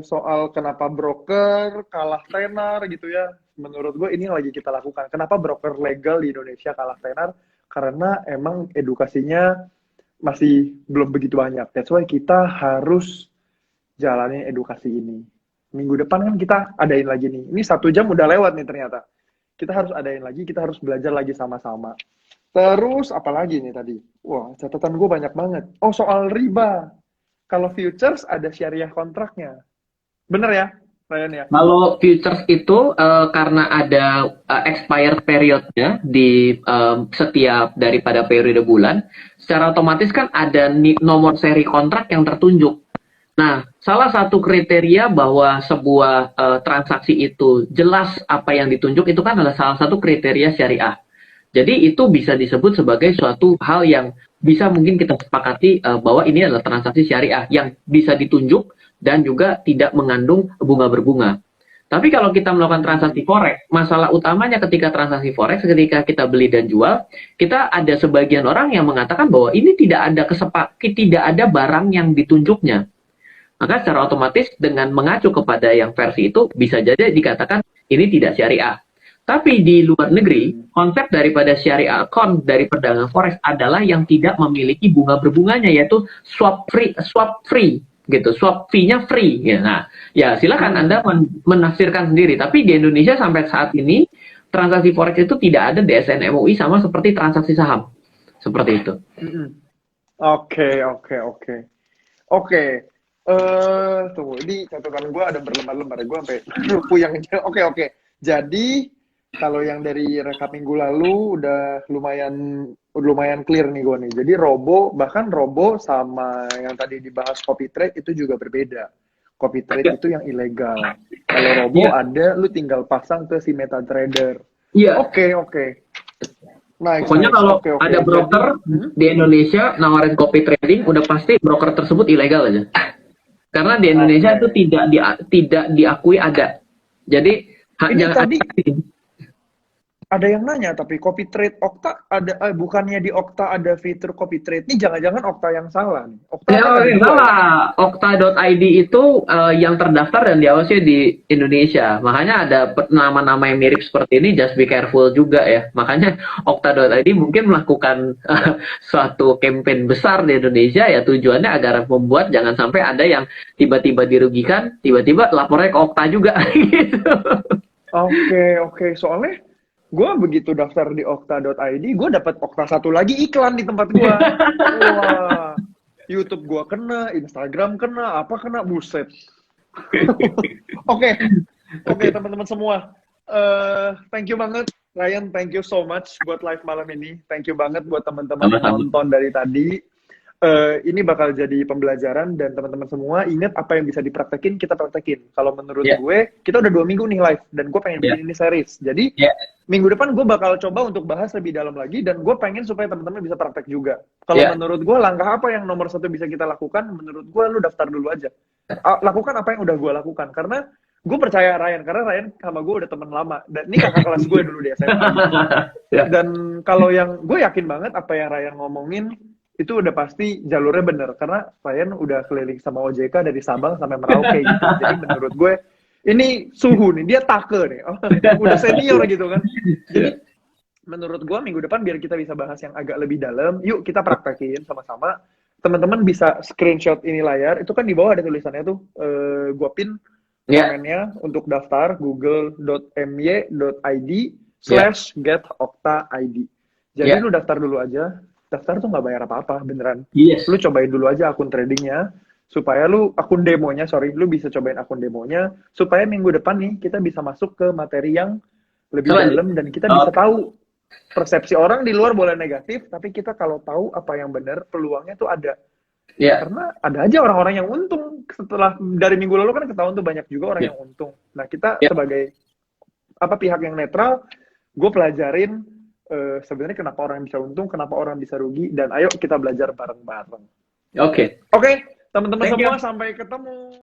soal kenapa broker kalah tenar gitu ya. Menurut gue ini yang lagi kita lakukan. Kenapa broker legal di Indonesia kalah tenar? Karena emang edukasinya masih belum begitu banyak. That's why kita harus jalanin edukasi ini. Minggu depan kan kita adain lagi nih. Ini 1 jam udah lewat nih ternyata. Kita harus adain lagi, kita harus belajar lagi sama-sama. Terus apa lagi nih tadi? Wah, catatan gue banyak banget. Oh, soal riba. Kalau futures ada syariah kontraknya. Bener ya, Ryan ya? Kalau futures itu karena ada expired periodnya di setiap daripada periode bulan, secara otomatis kan ada nomor seri kontrak yang tertunjuk. Nah, salah satu kriteria bahwa sebuah transaksi itu jelas apa yang ditunjuk itu kan adalah salah satu kriteria syariah. Jadi itu bisa disebut sebagai suatu hal yang bisa mungkin kita sepakati bahwa ini adalah transaksi syariah yang bisa ditunjuk dan juga tidak mengandung bunga berbunga. Tapi kalau kita melakukan transaksi forex, masalah utamanya ketika transaksi forex, ketika kita beli dan jual, kita ada sebagian orang yang mengatakan bahwa ini tidak ada barang yang ditunjuknya. Maka secara otomatis dengan mengacu kepada yang versi itu bisa jadi dikatakan ini tidak syariah. Tapi di luar negeri, konsep daripada syariah account dari perdagangan forex adalah yang tidak memiliki bunga berbunganya, yaitu swap free gitu, swap fee-nya free. Ya, nah, ya silakan Anda menafsirkan sendiri. Tapi di Indonesia sampai saat ini transaksi forex itu tidak ada DSN MUI sama seperti transaksi saham, seperti itu. Oke. Tunggu, ini catatan gue ada berlembar-lembar, gue sampai puyeng. Oke. Jadi kalau yang dari rekap minggu lalu udah lumayan clear nih gue nih. Jadi bahkan robo sama yang tadi dibahas copy trade itu juga berbeda. Copy trade itu yang ilegal. Kalau robo ada, lu tinggal pasang ke si MetaTrader. Iya. Oke. Nice, Pokoknya kalau Oke. ada broker di Indonesia nawarin copy trading, udah pasti broker tersebut ilegal aja. Karena di Indonesia itu tidak diakui ada. Jadi ini tadi ada yang nanya, tapi copy trade Okta ada, bukannya di Okta ada fitur copy trade? Ini jangan-jangan Okta yang salah nih. Okta yang salah. Okta.id itu yang terdaftar dan diawasi di Indonesia. Makanya ada nama-nama yang mirip seperti ini, just be careful juga ya. Makanya Okta.id mungkin melakukan suatu campaign besar di Indonesia ya, tujuannya agar membuat jangan sampai ada yang tiba-tiba dirugikan, tiba-tiba lapornya ke Okta juga gitu. Oke. Soalnya gue begitu daftar di okta.id, gue dapat Okta satu lagi iklan di tempat gue. Wah, YouTube gue kena, Instagram kena, apa kena, buset. Oke, teman-teman semua. Thank you banget, Ryan. Thank you so much buat live malam ini. Thank you banget buat teman-teman yang nonton dari tadi. Ini bakal jadi pembelajaran dan teman-teman semua ingat apa yang bisa dipraktekin, kita praktekin. Kalau menurut gue, kita udah 2 minggu nih live dan gue pengen bikin ini series. Jadi minggu depan gue bakal coba untuk bahas lebih dalam lagi dan gue pengen supaya teman-teman bisa praktek juga. Kalau menurut gue langkah apa yang nomor 1 bisa kita lakukan, menurut gue lu daftar dulu aja. Lakukan apa yang udah gue lakukan karena gue percaya Ryan, karena Ryan sama gue udah temen lama dan ini kakak kelas gue dulu di SMA. Dan kalau yang gue yakin banget apa yang Ryan ngomongin itu udah pasti jalurnya bener karena Ryan udah keliling sama OJK dari Sabang sampai Merauke gitu. Jadi menurut gue ini suhu nih, dia take nih, udah senior gitu kan. Jadi menurut gue minggu depan biar kita bisa bahas yang agak lebih dalam, yuk kita praktekin sama-sama. Teman-teman bisa screenshot ini layar, itu kan di bawah ada tulisannya tuh, gue pin komennya untuk daftar google.my.id/getoktaid. Jadi lu daftar dulu aja. Daftar tuh nggak bayar apa-apa, beneran. Lu cobain dulu aja akun tradingnya, supaya lu lu bisa cobain akun demonya, supaya minggu depan nih kita bisa masuk ke materi yang lebih dalam dan kita bisa tahu persepsi orang di luar boleh negatif, tapi kita kalau tahu apa yang benar, peluangnya tuh ada. Karena ada aja orang-orang yang untung setelah dari minggu lalu kan ketahuan tuh banyak juga orang yang untung. Nah kita sebagai pihak yang netral, gue pelajarin sebenarnya kenapa orang bisa untung, kenapa orang bisa rugi, dan ayo kita belajar bareng-bareng. Oke, teman-teman semua, sampai ketemu.